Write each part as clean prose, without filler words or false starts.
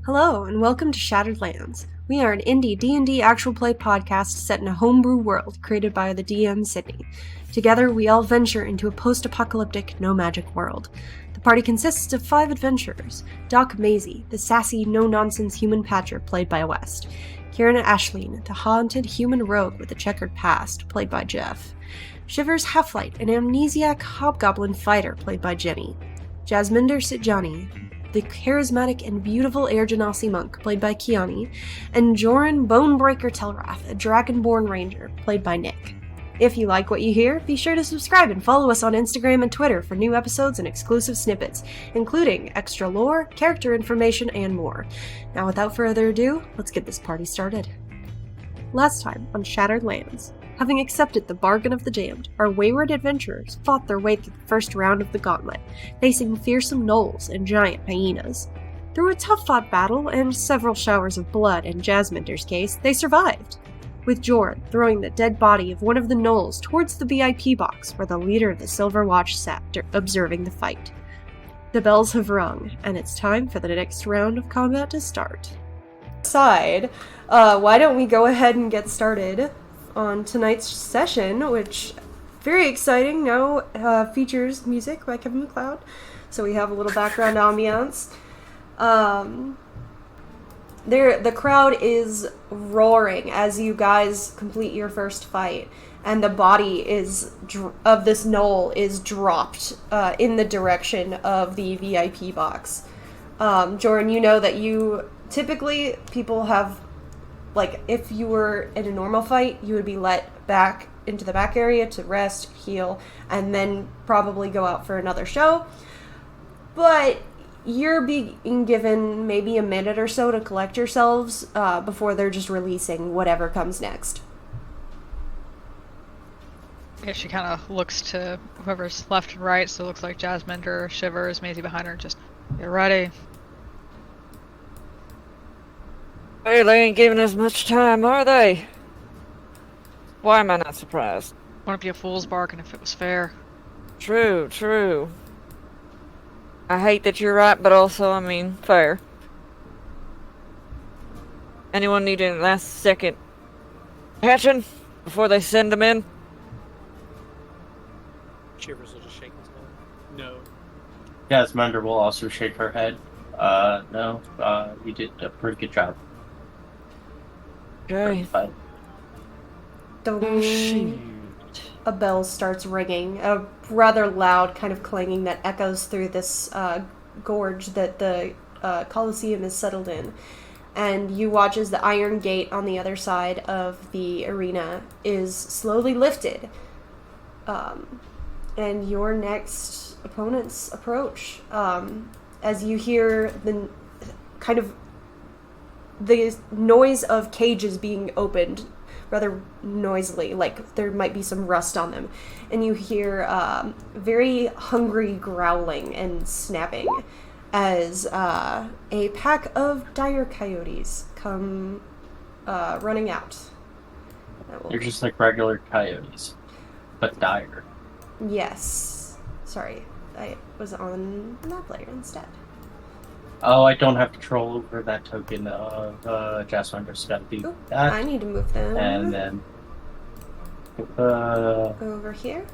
Hello, and welcome to Shattered Lands. We are an indie D&D actual play podcast set in a homebrew world created by the DM Sydney. Together, we all venture into a post-apocalyptic, no-magic world. The party consists of 5 adventurers. Doc Maisie, the sassy, no-nonsense human patcher played by West. Kieran Ashleen, the haunted human rogue with a checkered past, played by Jeff. Shivers Halflight, an amnesiac hobgoblin fighter, played by Jenny. Jasminder Sitjani, the charismatic and beautiful Air Genasi monk, played by Kiani, and Joran Bonebreaker Telrath, a dragonborn ranger, played by Nick. If you like what you hear, be sure to subscribe and follow us on Instagram and Twitter for new episodes and exclusive snippets, including extra lore, character information, and more. Now, without further ado, let's get this party started. Last time on Shattered Lands, having accepted the bargain of the damned, our wayward adventurers fought their way through the first round of the gauntlet, facing fearsome gnolls and giant hyenas. Through a tough-fought battle and several showers of blood in Jasminder's case, they survived, with Joran throwing the dead body of one of the gnolls towards the VIP box where the leader of the Silver Watch sat, observing the fight. The bells have rung, and it's time for the next round of combat to start. Why don't we go ahead and get started on tonight's session, which very exciting now features music by Kevin MacLeod, so we have a little background ambiance. The crowd is roaring as you guys complete your first fight, and the body of this gnoll is dropped in the direction of the VIP box. Joran, you know that typically people have, like, if you were in a normal fight, you would be let back into the back area to rest, heal, and then probably go out for another show. But you're being given maybe a minute or so to collect yourselves before they're just releasing whatever comes next. Yeah, she kind of looks to whoever's left and right, so it looks like Jasminder, Shivers, Maisie behind her, just get ready. Hey, they ain't giving us much time, are they? Why am I not surprised? Wouldn't be a fool's bargain if it was fair. True. I hate that you're right, but also, I mean, fair. Anyone need any last second patching before they send them in? Shivers will just shake his head. No. Jasminder will also shake her head. No, you did a pretty good job. Okay. A bell starts ringing, a rather loud kind of clanging that echoes through this gorge that the Colosseum is settled in. And you watch as the iron gate on the other side of the arena is slowly lifted. And your next opponents approach. As you hear the noise of cages being opened rather noisily, like there might be some rust on them, and you hear very hungry growling and snapping as a pack of dire coyotes come running out. They're just like regular coyotes, but dire. Yes. Sorry, I was on that player instead. Oh, I don't have control over that token of Jasminder's gotta do that. I need to move them. And then over here.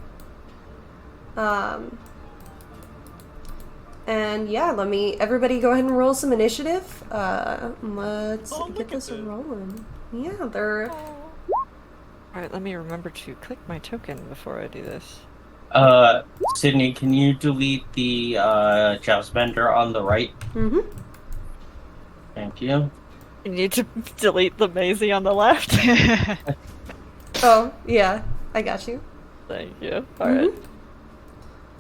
And yeah, everybody go ahead and roll some initiative. Let's get this rolling. Yeah, they're... Alright, let me remember to click my token before I do this. Sydney, can you delete the Jasminder on the right? Mm-hmm. Thank you. You need to delete the Maisie on the left. Oh, yeah, I got you. Thank you. Alright.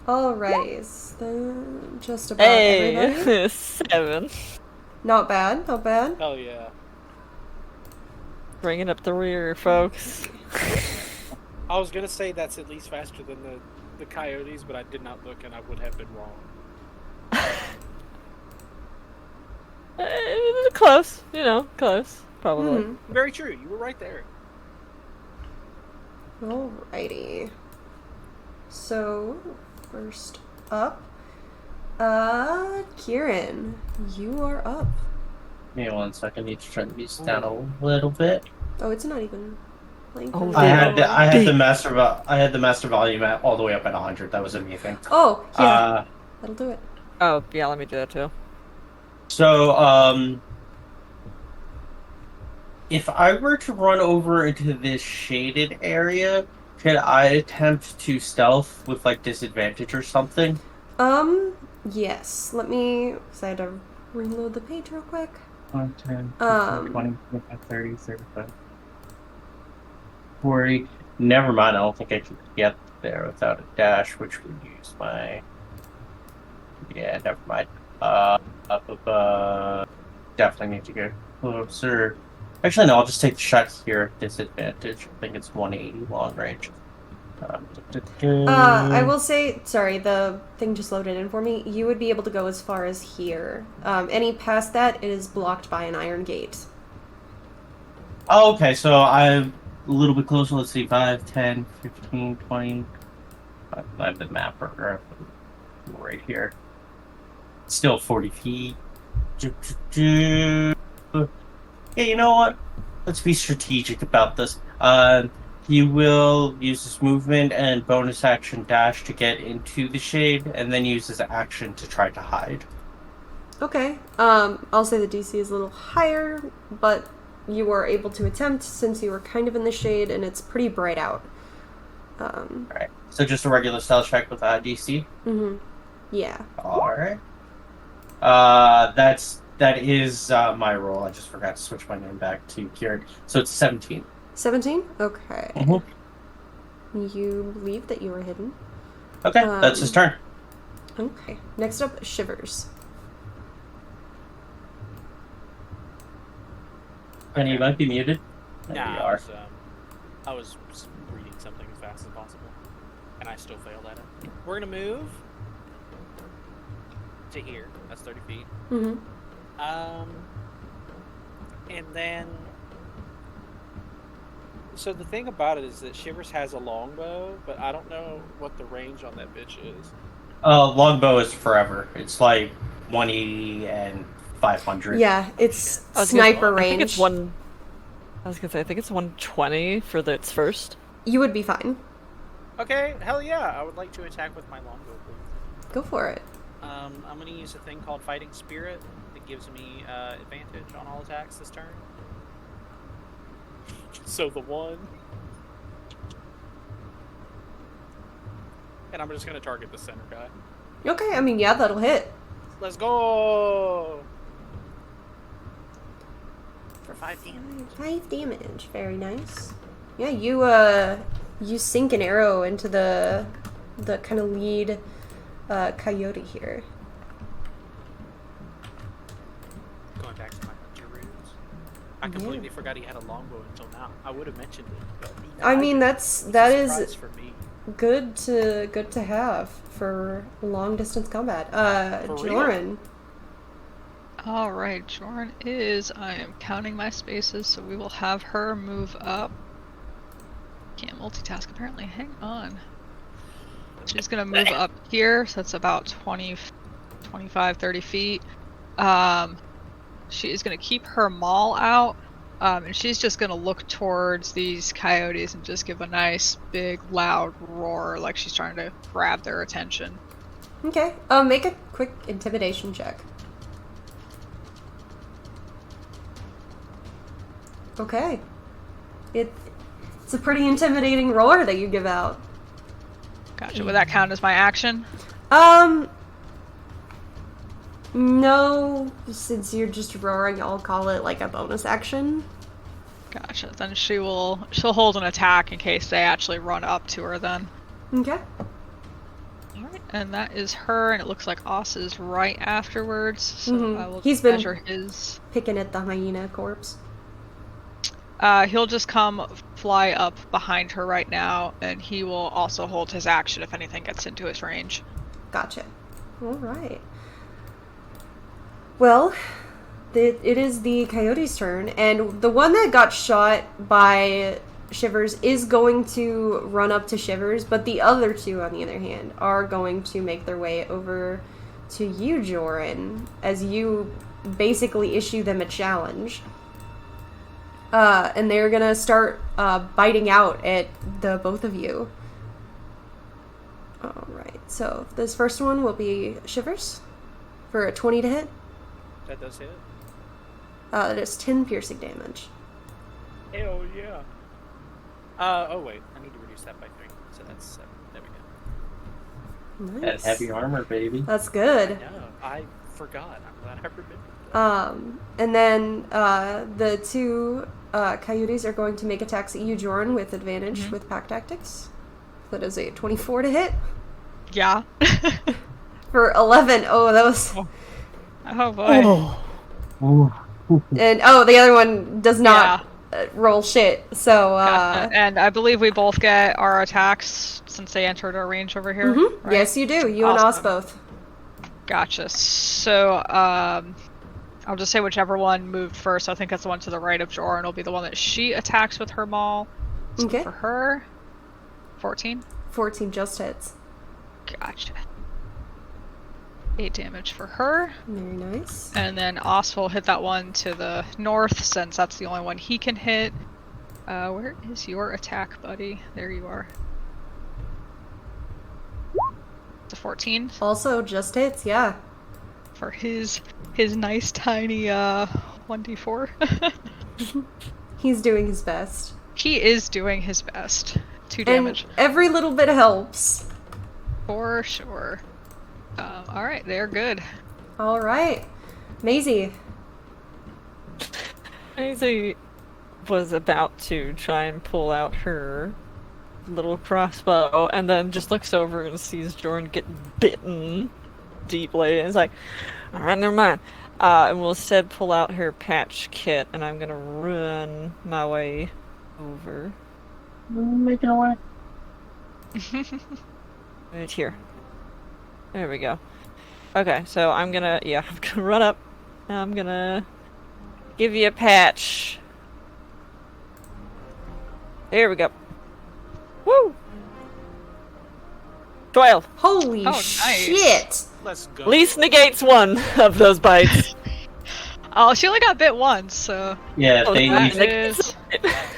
Alrighty, then just about everybody. 7. Not bad. Hell yeah. Bringing up the rear, folks. I was gonna say that's at least faster than the coyotes, but I did not look and I would have been wrong. Close, close, probably. Mm-hmm. Very true, you were right there. Alrighty. So, first up, Kieran, you are up. Give me 1 second. I need to turn the music down a little bit. Oh, it's not even playing. Oh, for I me. had the master volume all the way up at 100. That was amazing. Oh, yeah. That'll do it. Oh, yeah, let me do that too. So, if I were to run over into this shaded area, could I attempt to stealth with, like, disadvantage or something? Yes. Let me... So I had to reload the page real quick. 5, 10, 15, 20, 25, 30, 35, 40. Never mind, I don't think I could get there without a dash, which would use my... Yeah, never mind. Definitely need to go closer. Actually, no, I'll just take the shot here at disadvantage. I think it's 180 long range. I will say, sorry, the thing just loaded in for me. You would be able to go as far as here. Any past that, it is blocked by an iron gate. Oh, okay, so I'm a little bit closer. Let's see, 5, 10, 15, 20. I have the map right here. Still 40 feet. Yeah, you know what? Let's be strategic about this. He will use his movement and bonus action dash to get into the shade, and then use his action to try to hide. Okay. I'll say the DC is a little higher, but you were able to attempt since you were kind of in the shade and it's pretty bright out. Alright, so just a regular stealth check with DC? Mm-hmm. Yeah. Alright. That is my roll. I just forgot to switch my name back to Kieran. So it's 17. 17? Okay. Mm-hmm. You believe that you were hidden. Okay, that's his turn. Okay. Next up, Shivers. And you might be muted. There Nah, you are. I was reading something as fast as possible, and I still failed at it. We're gonna move to here. That's 30 feet. Mm-hmm. And then, so the thing about it is that Shivers has a longbow, but I don't know what the range on that bitch is. Longbow is forever. It's like 180 and 500. Yeah, it's sniper range. I think it's I was gonna say, I think it's 120 for its first. You would be fine. Okay, hell yeah! I would like to attack with my longbow, please. Go for it. I'm gonna use a thing called Fighting Spirit that gives me advantage on all attacks this turn. So the 1. And I'm just gonna target the center guy. Okay, I mean, yeah, that'll hit. Let's go! For 5 damage. 5 damage. Very nice. Yeah, you sink an arrow into the kind of lead coyote here. Going back to my hunter roots. I completely forgot he had a longbow until now. I would have mentioned it, but I mean, that surprise is for me. good to have for long distance combat. For real? Joran. Alright, Joran I am counting my spaces, so we will have her move up. Can't multitask apparently, hang on. She's gonna move up here, so that's about 20, 25, 30 feet. She is gonna keep her maul out, and she's just gonna look towards these coyotes and just give a nice, big, loud roar, like she's trying to grab their attention. Okay. Make a quick intimidation check. Okay. It's a pretty intimidating roar that you give out. Gotcha. Would that count as my action? No, since you're just roaring, I'll call it like a bonus action. Gotcha. Then she'll hold an attack in case they actually run up to her then. Okay. Alright, and that is her, and it looks like Oss is right afterwards, so I will measure his... picking at the hyena corpse. He'll just come fly up behind her right now, and he will also hold his action if anything gets into his range. Gotcha. Alright. Well, it is the coyote's turn, and the one that got shot by Shivers is going to run up to Shivers, but the other two, on the other hand, are going to make their way over to you, Joran, as you basically issue them a challenge. And they're gonna start biting out at the both of you. Alright, so this first one will be Shivers for a 20 to hit. That does hit. That is 10 piercing damage. Hell yeah. Oh wait, I need to reduce that by 3. So that's 7. There we go. Nice. That heavy armor, baby. That's good. No, I forgot. I'm glad I remembered. And then the two coyotes are going to make attacks at you, Jordan, with advantage with pack tactics. That is a 24 to hit. Yeah. For 11. Oh, that was... Oh boy. And, the other one does not roll shit, so... And I believe we both get our attacks since they entered our range over here, right? Yes, you do. You and Oz both. Gotcha. So, I'll just say whichever one moved first. I think that's the one to the right of Jordan will be the one that she attacks with her maul. So Okay. for her, 14? 14 just hits. Gotcha. 8 damage for her. Very nice. And then Os will hit that one to the north, since that's the only one he can hit. Where is your attack, buddy? There you are. It's a 14. Also just hits, yeah. For his nice tiny 1d4. He's doing his best. He is doing his best. 2 damage. And every little bit helps. For sure. Alright, they're good. Alright. Maisie. Maisie was about to try and pull out her little crossbow and then just looks over and sees Jordan get bitten deeply and is like, alright, never mind. And will instead pull out her patch kit, and I'm gonna run my way over. Making a way. Right here. There we go. Okay, so I'm gonna run up. And I'm gonna give you a patch. There we go. Woo! 12. Holy nice. shit! Let's go. At least negates one of those bites. Oh, she only got bit once, so... Yeah, Oh, they that each is...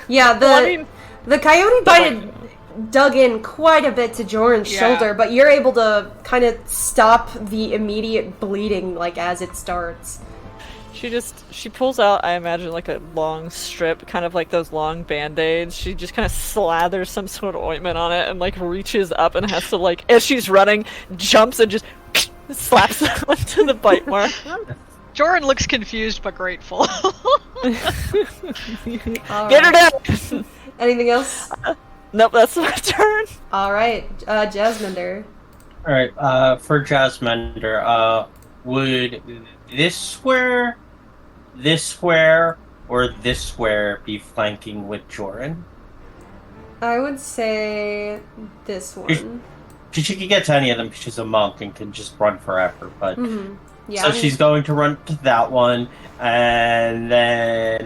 Yeah, the coyote bite- dug in quite a bit to Jordan's Yeah. shoulder, but you're able to kind of stop the immediate bleeding, like, as it starts. She pulls out, I imagine, like a long strip, kind of like those long band-aids. She just kind of slathers some sort of ointment on it and, like, reaches up and has to, like, as she's running, jumps and just slaps onto the bite mark. Jordan looks confused but grateful. Get her down! Anything else? Nope, that's my turn. Alright, Jasminder. Alright, for Jasminder, would this square, or this square be flanking with Joran? I would say this one. She could get to any of them because she's a monk and can just run forever, but... Yeah, So she's going to run to that one, and then,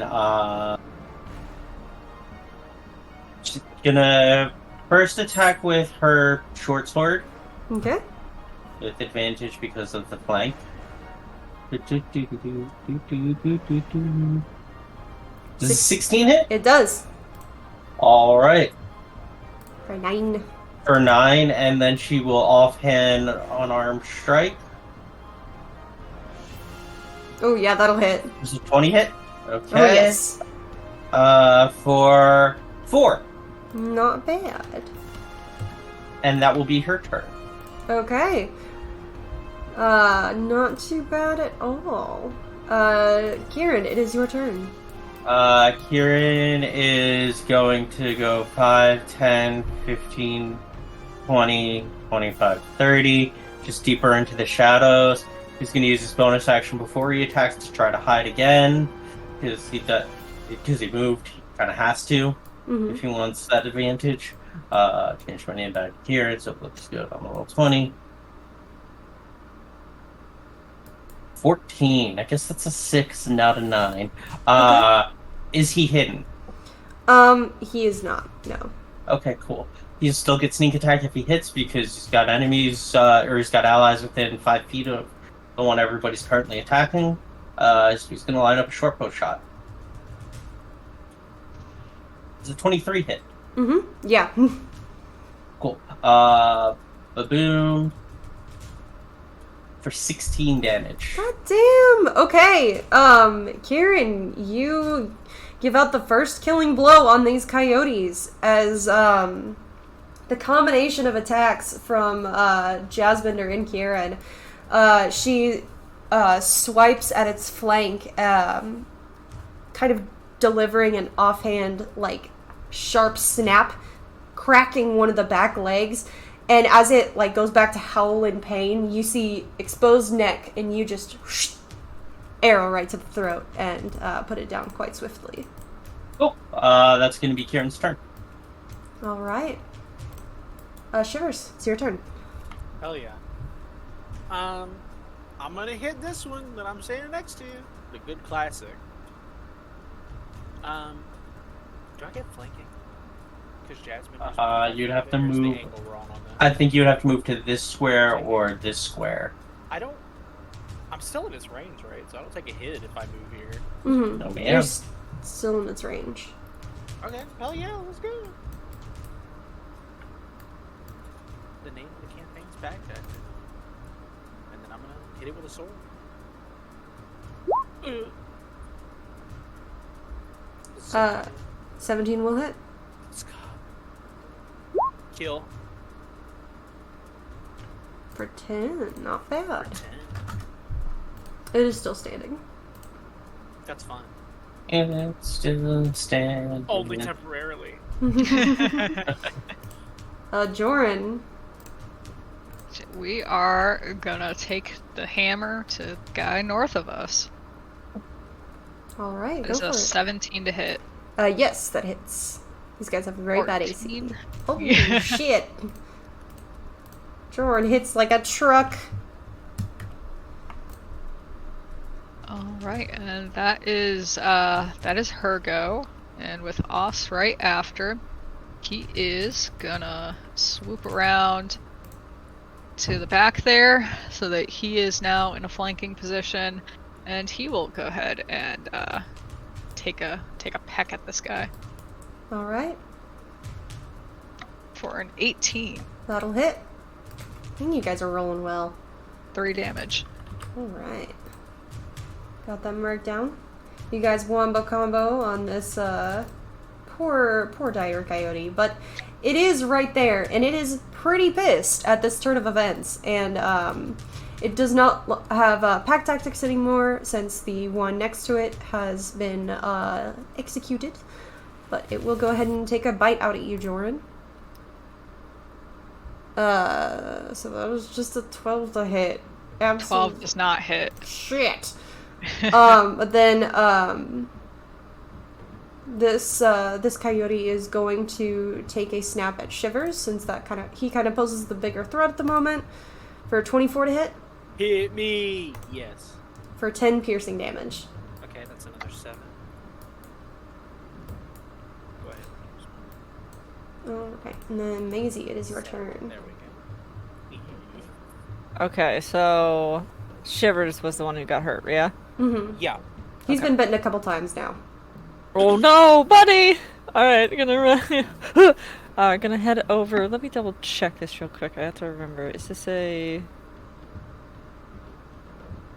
she's gonna first attack with her short sword. Okay. With advantage because of the flank. Does a 16 hit? It does. Alright. For 9. For 9, and then she will offhand unarmed strike. Oh yeah, that'll hit. Does a 20 hit? Okay. Oh yes. For 4. Not bad. And that will be her turn. Okay. Not too bad at all. Kieran, it is your turn. Kieran is going to go 5, 10, 15, 20, 25, 30, just deeper into the shadows. He's going to use his bonus action before he attacks to try to hide again, because he moved, he kind of has to, if he wants that advantage. Change my name back here, so it looks good on the roll 20. 14, I guess that's a 6, not a 9. Okay. Is he hidden? He is not, no. Okay, cool. He still gets sneak attack if he hits because he's got enemies, or he's got allies within 5 feet of the one everybody's currently attacking. So he's gonna line up a short bow shot. It's a 23 hit. Mm-hmm. Yeah. Cool. Baboon for 16 damage. God damn. Okay. Kieran, you give out the first killing blow on these coyotes as the combination of attacks from Jasminder and Kieran. She swipes at its flank, kind of delivering an offhand, like, sharp snap, cracking one of the back legs. And as it, like, goes back to howl in pain, you see exposed neck, and you just arrow right to the throat and put it down quite swiftly. Cool. That's gonna be Kieran's turn. All right. Shivers, it's your turn. Hell yeah. I'm gonna hit this one that I'm standing next to. The good classic. Do I get flanking? Because Jasmine. You'd have to There's the move. angle wrong on that. I think you'd have to move to this square or this square. I'm still in its range, right? So I don't take a hit if I move here. Mm-hmm. No, man. You're still in its range. Okay. Hell yeah, let's go. The name of the campaign's Backdacker. And then I'm gonna hit it with a sword. 17 will hit. Let's go. Kill. For 10, not bad. 10. It is still standing. That's fine. And it's still standing. Only temporarily. Joran. We are gonna take the hammer to the guy north of us. Alright, go It's for a it. 17 to hit. Yes, that hits. These guys have a very bad AC. 14. Holy shit. Joran hits like a truck. Alright, and that is her go. And with Os right after, he is gonna swoop around to the back there so that he is now in a flanking position, and he will go ahead and take a peck at this guy Alright, for an 18. that'll hit. I think you guys are rolling well. 3 damage. Alright. Got that marked down. You guys wombo combo on this poor dire coyote, but it is right there, and it is pretty pissed at this turn of events, and it does not have pack tactics anymore since the one next to it has been executed, but it will go ahead and take a bite out at you, Joran. So that was just a 12 to hit. 12 does not hit. Shit. But then this coyote is going to take a snap at Shivers, since he kind of poses the bigger threat at the moment, for 24 to hit. Hit me! Yes. For 10 piercing damage. Okay, that's another 7. Go ahead. Okay, and then Maisie, it is your 7. turn. There we go. Okay, so Shivers was the one who got hurt, yeah? Mm-hmm. Yeah. He's Okay. been bitten a couple times now. Oh no, buddy! Alright, gonna run. Alright, gonna head over. Let me double check this real quick. I have to remember. Is this a...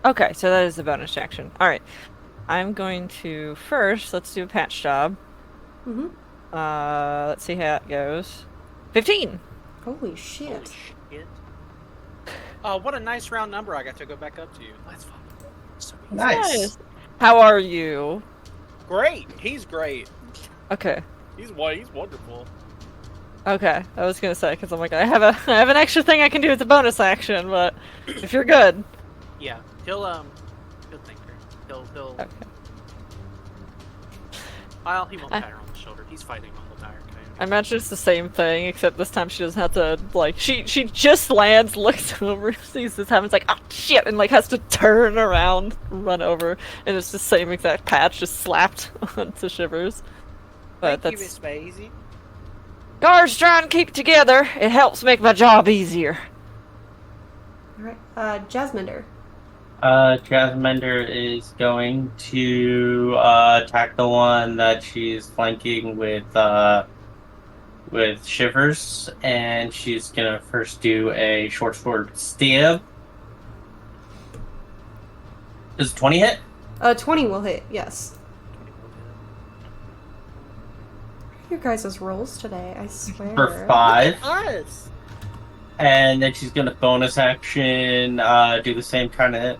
Okay, so that is the bonus action. Alright. I'm going to first, let's do a patch job. Mm-hmm. Let's see how it goes. 15! Holy shit. Holy shit. What a nice round number I got to go back up to. That's fun. So easy. Nice. How are you? Great. He's great. Okay. He's wonderful. Okay, I was gonna say, because I'm like, I have an extra thing I can do as a bonus action, but if you're good. Yeah. He'll thank her. He'll Okay. Well, he won't pat her on the shoulder. He's fighting a whole dire coyote. I imagine it's the same thing, except this time she doesn't have to, like, she just lands, looks over, sees this happens, like, oh shit, and, like, has to turn around, run over, and it's the same exact patch, just slapped onto Shivers. But Thank you, that's... Miss Maisie. Guards try and keep together, it helps make my job easier. Alright, Jasminder. Jasminder is going to attack the one that she's flanking with Shivers, and she's gonna first do a short sword stab. Does 20 hit? 20 will hit, yes. Your guys' rolls today, I swear. For 5. Nice. And then she's gonna bonus action, do the same try to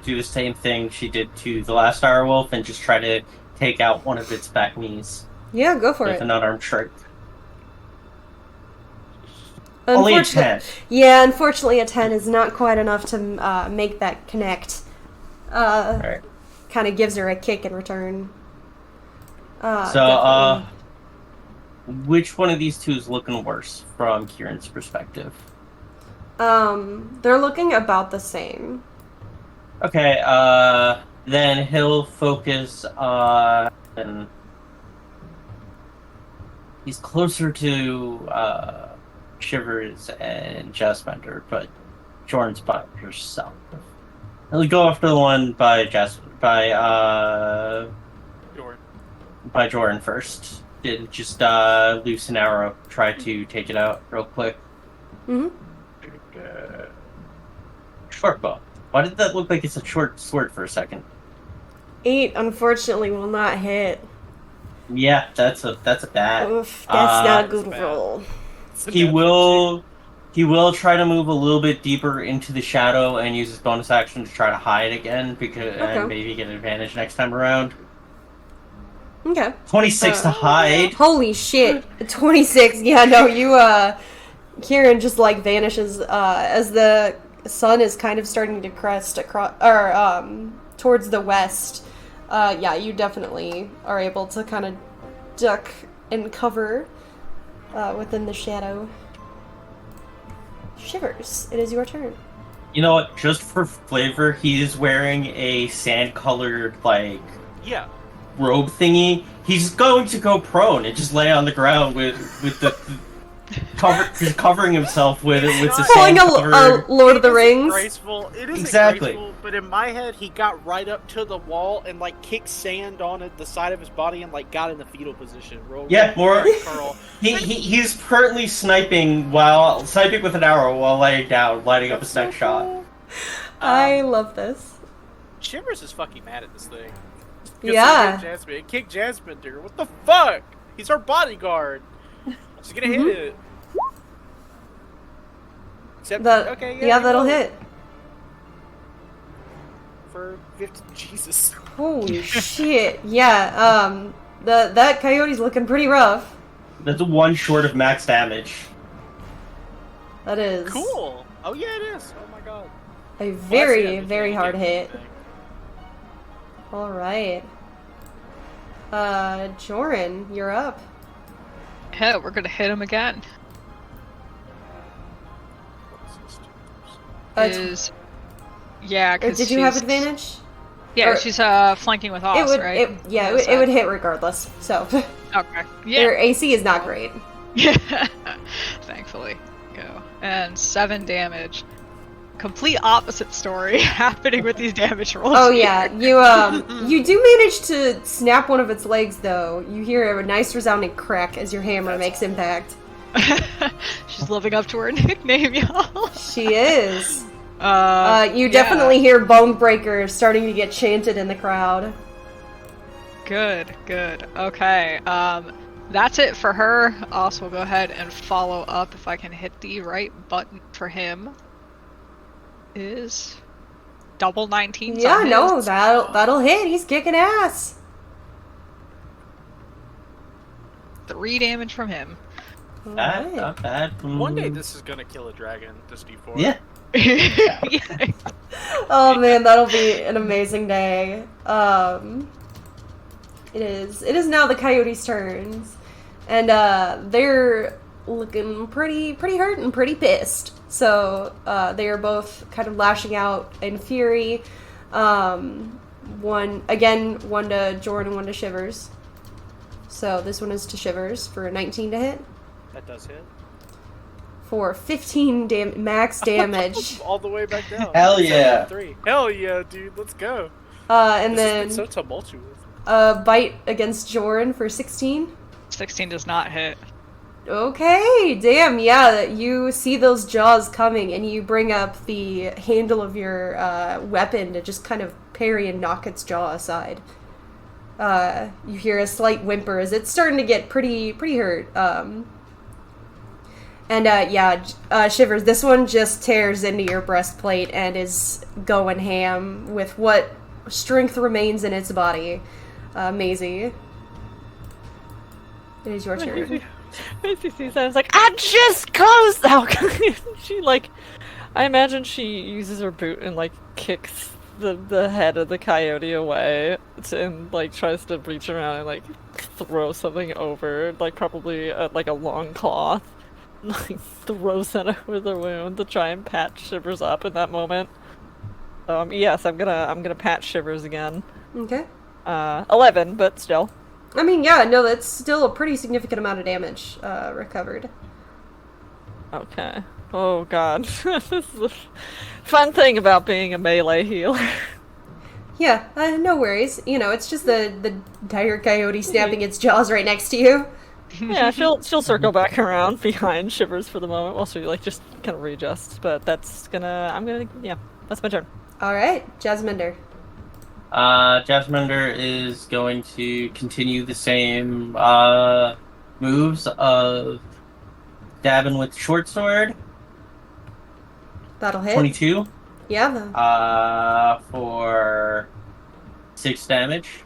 do the same thing she did to the last direwolf, and just try to take out one of its back knees. Yeah, go for with it. an unarmed strike. Only a 10. Yeah, unfortunately a 10 is not quite enough to make that connect. Right. Kind of gives her a kick in return. So, which one of these two is looking worse from Kieran's perspective? They're looking about the same. Okay, then he'll focus on... He's closer to, Shivers and Jasminder, but Jordan's by herself. He'll go after the one by Jordan first. Did just loose an arrow, try to take it out real quick. Mm-hmm. Short bow. Why did that look like it's a short sword for a second? 8 unfortunately will not hit. Yeah, that's a bad. Oof, that's not a good bad. roll. He will try to move a little bit deeper into the shadow and use his bonus action to try to hide again, because and maybe get an advantage next time around. Okay. 26 to hide. Holy shit. 26. Yeah, no, you, Kieran just, like, vanishes, as the sun is kind of starting to crest across, or, towards the west. Yeah, you definitely are able to kind of duck and cover, within the shadow. Shivers, it is your turn. You know what? Just for flavor, he is wearing a sand-colored, like, Yeah. robe thingy. He's going to go prone and just lay on the ground with the just covering himself with the Pulling sand a covered. Lord of the It isn't Rings. graceful. It isn't Exactly. graceful, but in my head, he got right up to the wall and like kicked sand on the side of his body and like got in the fetal position. Yeah, more. Curl. He's currently sniping with an arrow while laying down, lighting up his next shot. I love this. Shivers is fucking mad at this thing. Yeah. Kick Jasminder. What the fuck? He's our bodyguard. She's gonna hit it. Except, okay, yeah, that'll hit. For 50. Jesus. Holy shit. Yeah, that coyote's looking pretty rough. That's one short of max damage. That is. Cool. Oh yeah, it is. Oh my god. A Well, very, that's it. very hard Can't hit. do anything. Alright. Joran, you're up. Yeah, we're gonna hit him again. Yeah, because did you have advantage? Yeah, Or- she's flanking with Oz, right? It would hit regardless. So Okay. your Yeah. AC is not great. Yeah. Thankfully. Go. And 7 damage. Complete opposite story happening with these damage rolls. Oh yeah, you do manage to snap one of its legs though. You hear a nice resounding crack as your hammer makes impact. She's living up to her nickname, y'all. She is. You Yeah. definitely hear Bone Breaker starting to get chanted in the crowd. Good. Okay. That's it for her. Also, we'll go ahead and follow up if I can hit the right button for him. Is double 19. Yeah, no, that'll hit. He's kicking ass. 3 damage from him. Alright. Not bad. One day this is gonna kill a dragon. This D4. Yeah. Yeah. Oh man, that'll be an amazing day. It is now the coyotes' turns, and they're looking pretty hurt and pretty pissed. So they are both kind of lashing out in fury. One to Jordan, one to Shivers. So this one is to Shivers for 19 to hit. That does hit. for 15 max damage. All the way back down. Hell yeah. 3. Hell yeah, dude. Let's go. And This has then been so tumultuous. bite against Joran for 16. 16 does not hit. Okay, damn, yeah, you see those jaws coming, and you bring up the handle of your weapon to just kind of parry and knock its jaw aside. You hear a slight whimper as it's starting to get pretty hurt. Shivers, this one just tears into your breastplate and is going ham with what strength remains in its body. Maisie, it is your turn. Maisie sees that, it's like, I just closed out! She, like, I imagine she uses her boot and, like, kicks the head of the coyote away and, like, tries to reach around and, like, throw something over, like, probably, like, a long cloth. Like, throws that over the wound to try and patch Shivers up in that moment. Yes, I'm gonna patch Shivers again. Okay. 11, but still. I mean, yeah, no, that's still a pretty significant amount of damage recovered. Okay. Oh god. This is the fun thing about being a melee healer. Yeah, no worries. You know, it's just the dire coyote snapping its jaws right next to you. Yeah, she'll circle back around behind Shivers for the moment while she, like, just kind of readjusts, but that's my turn. Alright, Jasminder. Jasminder is going to continue the same moves of dabbing with short sword. That'll hit. 22. Yeah. For 6 damage.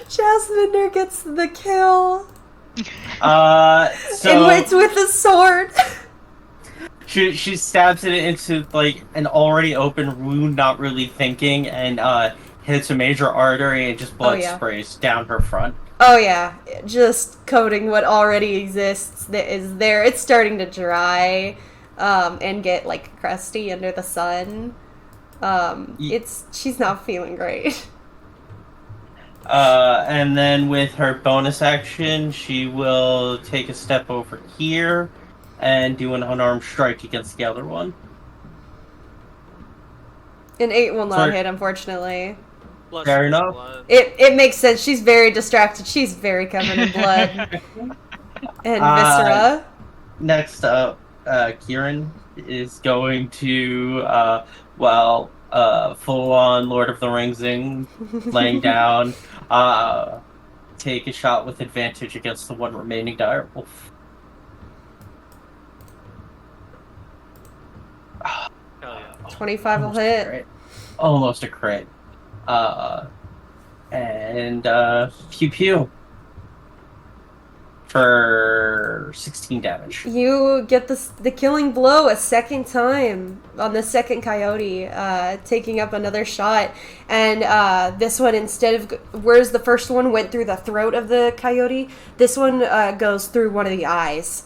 Jasminder gets the kill. So And it's with a sword. she stabs it into like an already open wound, not really thinking, and hits a major artery and just blood sprays down her front. Oh yeah, just coating what already exists that is there. It's starting to dry, and get like crusty under the sun. She's not feeling great. And then with her bonus action, she will take a step over here and do an unarmed strike against the other one. An 8 will not hit, unfortunately. Fair enough. Blood. It makes sense. She's very distracted. She's very covered in blood and viscera. Next up, Kieran is going to, full-on Lord of the Ringsing, laying down, take a shot with advantage against the one remaining direwolf. Hell yeah. 25 will hit. Crit. Almost a crit. Pew pew. For 16 damage. You get the killing blow a second time on the second coyote, taking up another shot. And this one, instead of whereas the first one went through the throat of the coyote, this one goes through one of the eyes,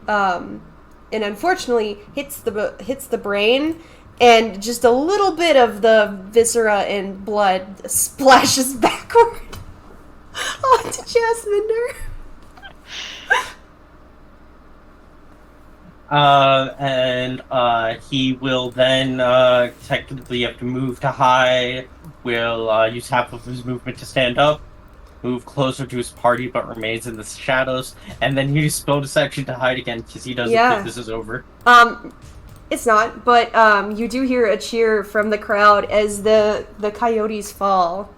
and unfortunately hits the brain, and just a little bit of the viscera and blood splashes backward onto Jasminder. He will then technically have to move to high. Will use half of his movement to stand up, move closer to his party but remains in the shadows, and then use bonus action to hide again because he doesn't think this is over. It's not, but you do hear a cheer from the crowd as the coyotes fall.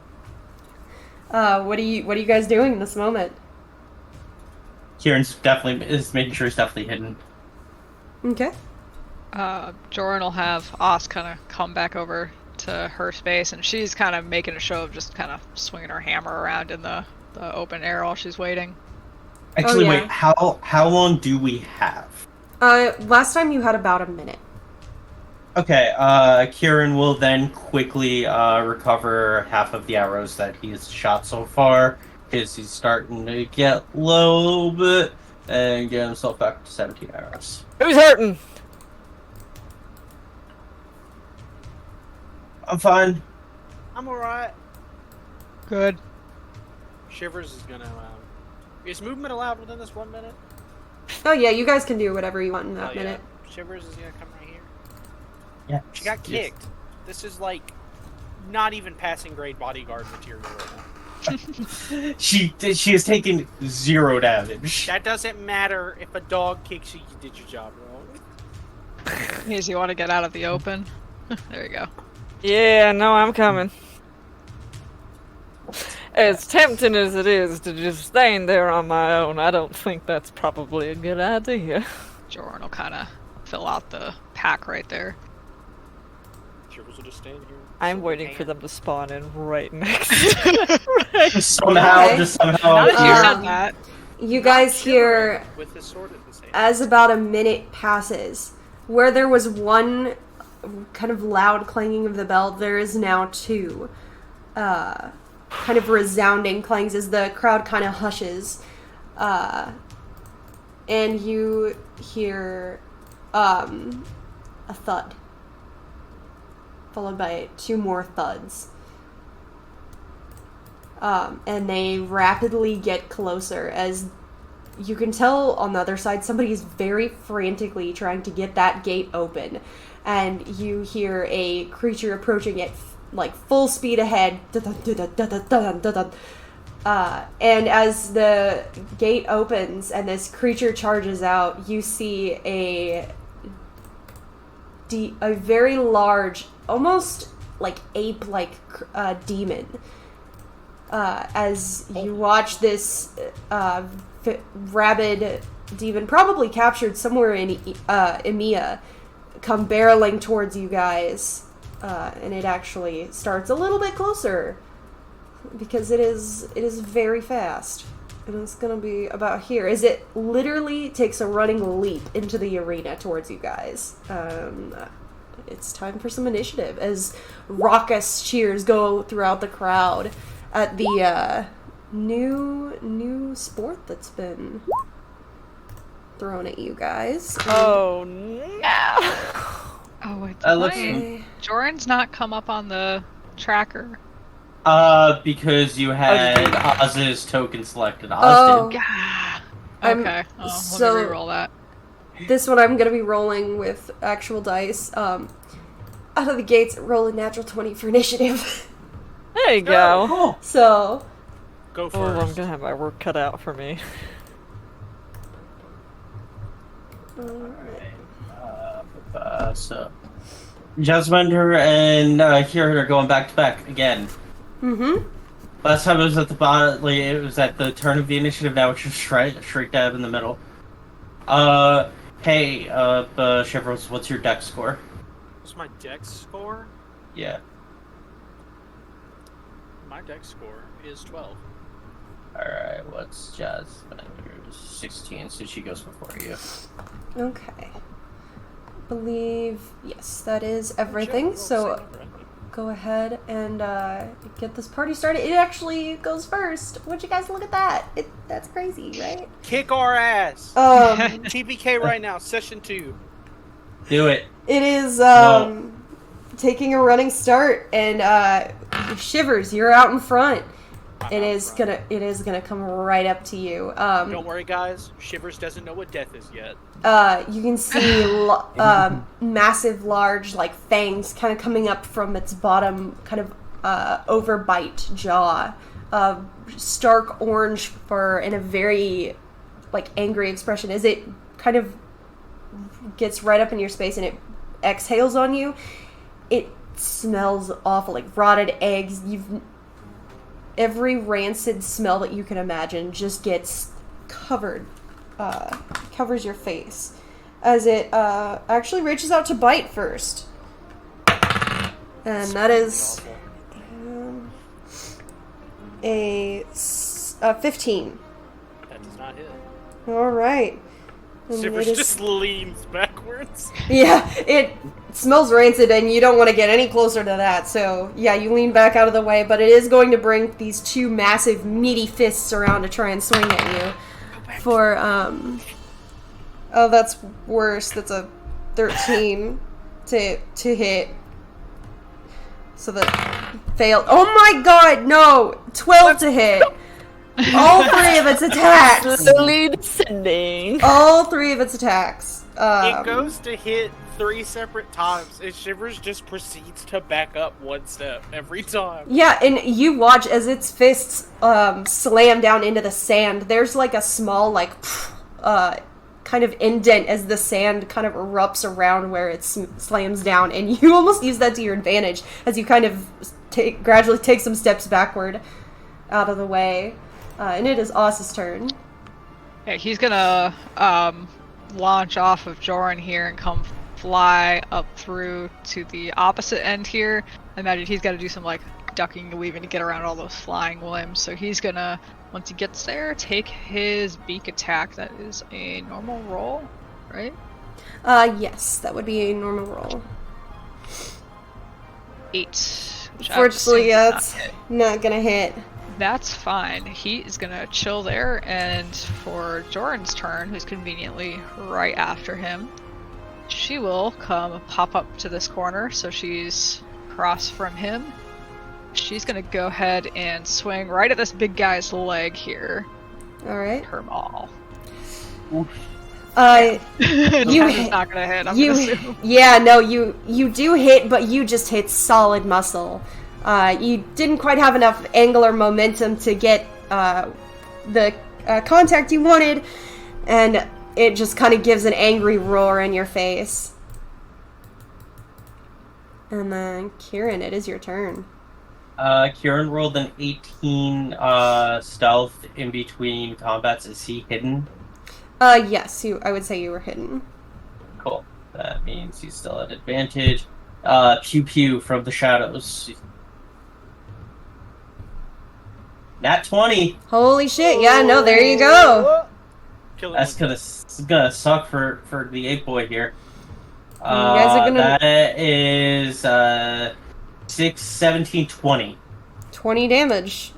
What are you guys doing in this moment? Kieran's making sure he's definitely hidden. Okay. Joran will have Os kind of come back over to her space, and she's kind of making a show of just kind of swinging her hammer around in the open air while she's waiting. Actually, wait, how long do we have? Last time you had about a minute. Okay, Kieran will then quickly recover half of the arrows that he's shot so far, because he's starting to get low a little bit, and get himself back to 17 arrows. Who's hurting? I'm fine. I'm alright. Good. Shivers is gonna. Is movement allowed within this 1 minute? Oh yeah, you guys can do whatever you want in Oh, that yeah. minute. Shivers is gonna come right here. Yeah. She got kicked. This is like not even passing grade bodyguard material right now. She has taken 0 damage. That doesn't matter. If a dog kicks you, you did your job wrong. Means you want to get out of the open. There you go. Yeah, no, I'm coming. As tempting as it is to just stand there on my own, I don't think that's probably a good idea. Jordan will kind of fill out the pack right there. Shivers will just stand here. I'm waiting for them to spawn in right next to Somehow, Okay. just somehow. Now that you Um, said that, You guys hear, with the sword in his hand. as about a minute passes, where there was one kind of loud clanging of the bell, there is now 2 kind of resounding clangs as the crowd kind of hushes. And you hear a thud, followed by 2 more thuds. And they rapidly get closer as you can tell on the other side somebody is very frantically trying to get that gate open. And you hear a creature approaching at like full speed ahead. And as the gate opens and this creature charges out, you see a very large, almost like ape-like demon. As you watch this rabid demon, probably captured somewhere in EMEA, come barreling towards you guys. And it actually starts a little bit closer because it is very fast. And it's gonna be about here as it literally takes a running leap into the arena towards you guys. It's time for some initiative as raucous cheers go throughout the crowd at the new sport that's been thrown at you guys. Oh no! oh wait, looks- why Jordan's not come up on the tracker. Because you had Oz's token selected. Oz Oh. did. Yeah. I'm- Okay. Oh, so- let me reroll that. This one I'm gonna be rolling with actual dice. Out of the gates, roll a natural 20 for initiative. There you go. Oh, So, Go Oh, first. I'm gonna have my work cut out for me. so Jasminder and here are going back to back again. Last time it was at the bottom, like, it was at the turn of the initiative. Now it's just straight dab in the middle. Hey, Chevros, what's your dex score? What's my dex score? Yeah. My dex score is 12. Alright, what's Jasminder's? 16, so she goes before you. okay. Believe, yes, that is everything. So, go ahead and get this party started. It actually goes first. Would you guys look at that? That's crazy, right? Kick our ass! TPK right now, session 2. Do it. It is No. taking a running start, and Shivers, you're out in front. I'm It out is front. gonna come right up to you. Don't worry, guys. Shivers doesn't know what death is yet. You can see massive, large, like fangs, kind of coming up from its bottom, kind of overbite jaw. Stark orange fur and a very like angry expression as it kind of gets right up in your space and it exhales on you. It smells awful, like rotted eggs. Every rancid smell that you can imagine just gets covers your face as it actually reaches out to bite first. And that is a 15. That does not hit. All right. And Shivers it is- just leans backwards. Yeah, it smells rancid and you don't want to get any closer to that. So, yeah, you lean back out of the way, but it is going to bring these 2 massive meaty fists around to try and swing at you. For, oh, that's worse. That's a 13 to hit. So that failed. Oh my god, no! 12 to hit. All 3 of its attacks. Slowly descending. All 3 of its attacks. It goes to hit 3 separate times, and Shivers just proceeds to back up 1 step every time. Yeah, and you watch as its fists slam down into the sand. There's like a small kind of indent as the sand kind of erupts around where it slams down, and you almost use that to your advantage as you kind of gradually take some steps backward out of the way. And it is Oss's turn. Yeah, he's gonna launch off of Joran here and come fly up through to the opposite end here. I imagine he's got to do some like ducking and weaving to get around all those flying limbs. So he's gonna, once he gets there, take his beak attack. That is a normal roll, right? Yes, that would be a normal roll. 8. which I would Fortunately, assume that's does not hit. not gonna hit. That's fine. He is gonna chill there, and for Joran's turn, who's conveniently right after him, she will come pop up to this corner, so she's across from him. She's gonna go ahead and swing right at this big guy's leg here. Alright. Her maul. You It's not gonna hit, I'm gonna assume. Yeah, no, you do hit, but you just hit solid muscle. You didn't quite have enough angular momentum to get the contact you wanted, and it just kind of gives an angry roar in your face. And then, Kieran, it is your turn. Kieran rolled an 18 stealth in between combats. Is he hidden? Yes, I would say you were hidden. Cool. That means he's still at advantage. Pew pew from the shadows. Nat 20. Holy shit, yeah, no, there you go. Kill him That's with- gonna suck for the 8-boy here. You guys are gonna- That is 6, 17, 20. 20 damage.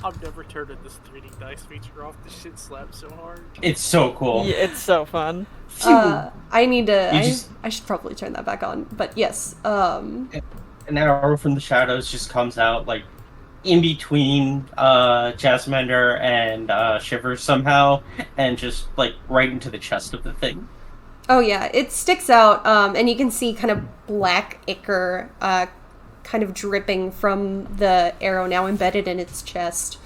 I've never turned this 3D dice feature off. This shit slaps so hard. It's so cool. Yeah, it's so fun. I need to... You I should probably turn that back on, but yes. An arrow from the shadows just comes out, like, in between Jasminder and Shivers somehow, and just, like, right into the chest of the thing. Oh yeah, it sticks out, and you can see kind of black ichor kind of dripping from the arrow now embedded in its chest.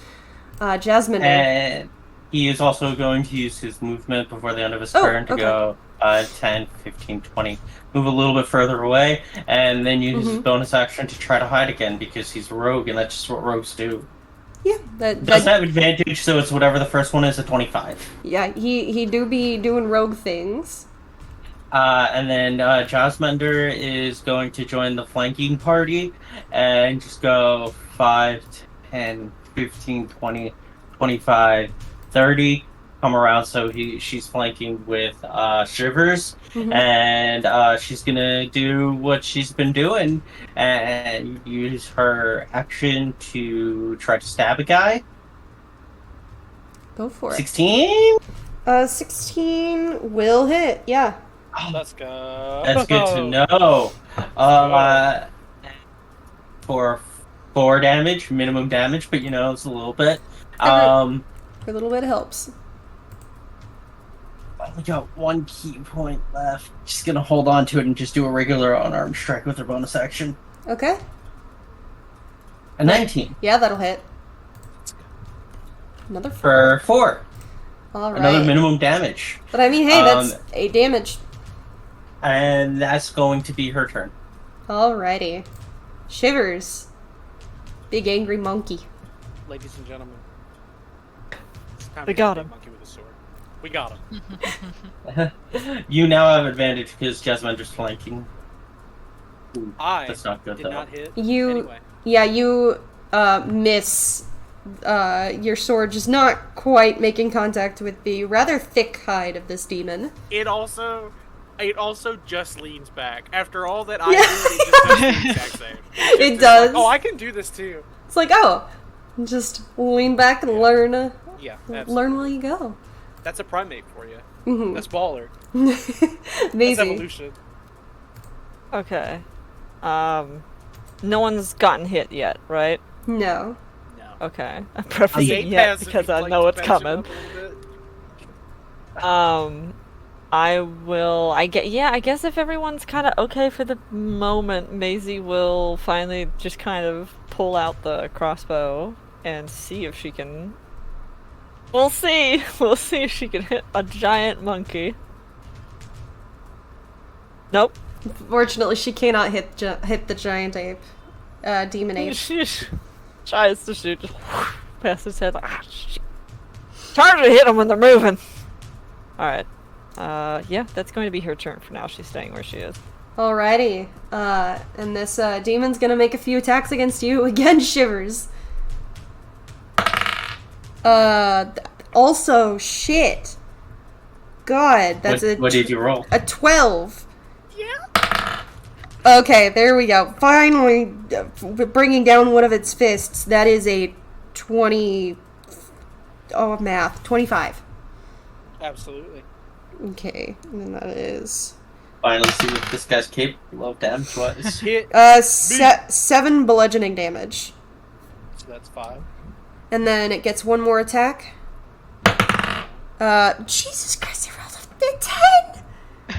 Jasminder. And he is also going to use his movement before the end of his Oh, turn to okay. go 10, 15, 20. Move a little bit further away, and then use his bonus action to try to hide again, because he's a rogue, and that's just what rogues do. Yeah, that Doesn't have advantage, so it's whatever the first one is, a 25. yeah, he do be doing rogue things. And then Jasminder is going to join the flanking party and just go 5, 10, 15, 20, 25, 30. Come around, so she's flanking with Shivers, and she's gonna do what she's been doing and use her action to try to stab a guy. Go for it. 16? 16 will hit, yeah. Let's go. That's good to know. For 4 damage, minimum damage, but you know, it's a little bit. A little bit helps. I only got 1 key point left. Just gonna hold on to it and just do a regular unarmed strike with her bonus action. Okay. A 19 Yeah, that'll hit. Another 4. for 4. All right. Another minimum damage. But I mean, hey, that's 8 damage. And that's going to be her turn. Alrighty. Shivers. Big angry monkey. Ladies and gentlemen. It's time We to got get him. the monkey with a sword. We got him. You now have advantage because Jasminder's flanking. Ooh, I that's not good did though. not hit. You, Anyway. yeah, you miss. Your sword just not quite making contact with the rather thick hide of this demon. It also just leans back. After all that I did, it just does the exact same. It It's does. Like, oh, I can do this too. It's like, oh, just lean back and learn. Yeah, Learn while you go. That's a primate for you. Mhm. That's baller. That's Amazing. evolution. Okay. No one's gotten hit yet, right? No. No. Okay. I'm prefacing Say yet pass if because you'd I like know to it's patch it coming. up a little bit. I guess if everyone's kind of okay for the moment, Maisie will finally just kind of pull out the crossbow and see if she can. We'll see. We'll see if she can hit a giant monkey. Nope. Fortunately, she cannot hit the giant ape, demon ape. She tries to shoot, just past his head. Like, shit. It's harder to hit them when they're moving. All right. Yeah, that's going to be her turn for now. She's staying where she is. Alrighty. And this demon's gonna make a few attacks against you. Again, shivers. Also, shit. God, that's what did you roll? a 12. Yeah. Okay, there we go. Finally, bringing down one of its fists. That is a 20. Oh, math. 25. Absolutely. Okay, and then that is Finally, see what this guy's capable of. Damage was. Hit. 7 bludgeoning damage. So that's 5. And then it gets one more attack. Jesus Christ, I rolled a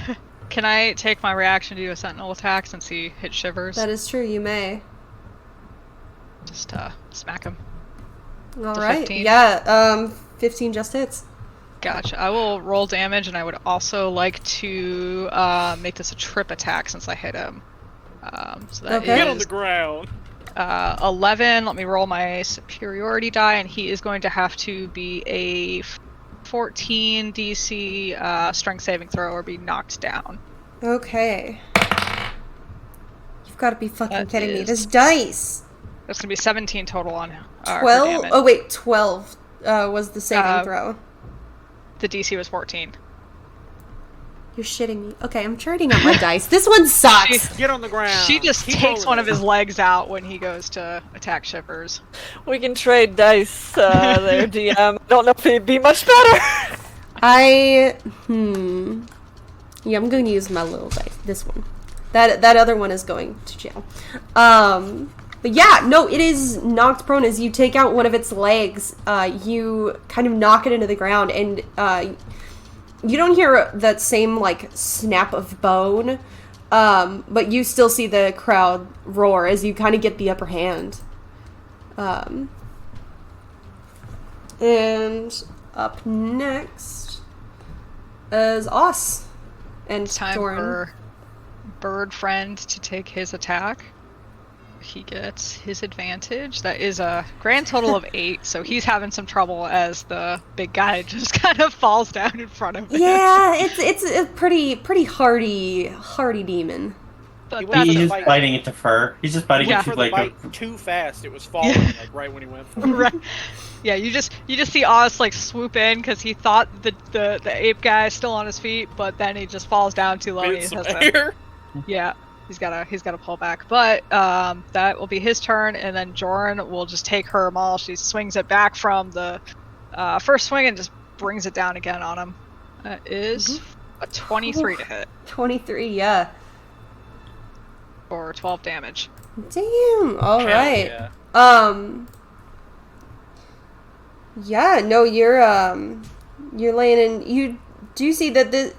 10! Can I take my reaction to do a sentinel attack since he hit shivers? That is true, you may. Just smack him. Alright, 15? yeah, 15 just hits. Gotcha. I will roll damage, and I would also like to make this a trip attack since I hit him. So that Okay. Get on is the ground. 11. Let me roll my superiority die, and he is going to have to be a 14 DC strength saving throw or be knocked down. Okay. You've got to be fucking That kidding me. is- This dice! That's going to be 17 total on for 12? damage. Oh wait, 12 was the saving throw. The DC was 14. You're shitting me. Okay, I'm trading up my dice. This one sucks! Get on the ground. She just Keep takes rolling. one of his legs out when he goes to attack Shivers. We can trade dice there, DM. Don't know if it'd be much better. Yeah, I'm going to use my little dice. This one. That other one is going to jail. But yeah, no, it is knocked prone. As you take out one of its legs, you kind of knock it into the ground, and you don't hear that same, like, snap of bone, but you still see the crowd roar as you kind of get the upper hand. And up next is Oss and Time Thorin. for Bird Friend to take his attack. He gets his advantage. That is a grand total of 8, so he's having some trouble as the big guy just kind of falls down in front of him. Yeah, it's a pretty hardy demon. But He that's was He's fight- biting it to fur. He's just biting Yeah. it For to the like. bite too fast, it was falling like right when he went for it. right. Yeah, you just see Oz like swoop in because he thought the ape guy is still on his feet, but then he just falls down too low. And Bit he some has to, air. yeah, he's gotta pull back. But that will be his turn, and then Jorn will just take her maul. She swings it back from the first swing and just brings it down again on him. That is a 23 to hit 23, yeah. for 12 damage. Damn. All Hell right. yeah. Yeah, no, you're laying in. You do see that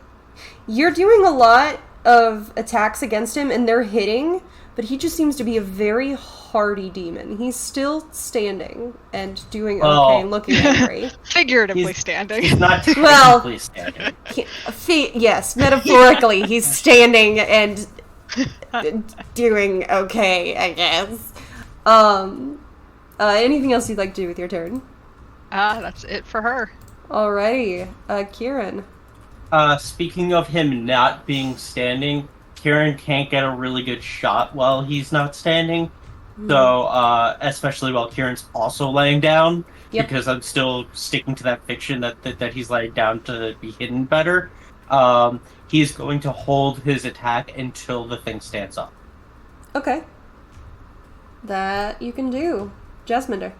you're doing a lot of attacks against him, and they're hitting, but he just seems to be a very hardy demon. He's still standing and doing okay Oh. and looking angry. Figuratively He's- standing. He's not Well- technically standing. Yes, metaphorically, he's standing and doing okay, I guess. Anything else you'd like to do with your turn? That's it for her. Alrighty, Kieran. Speaking of him not being standing, Kieran can't get a really good shot while he's not standing. So, especially while Kieran's also laying down, Yep. because I'm still sticking to that fiction that he's laying down to be hidden better. He's going to hold his attack until the thing stands up. Okay. That you can do. Jasminder.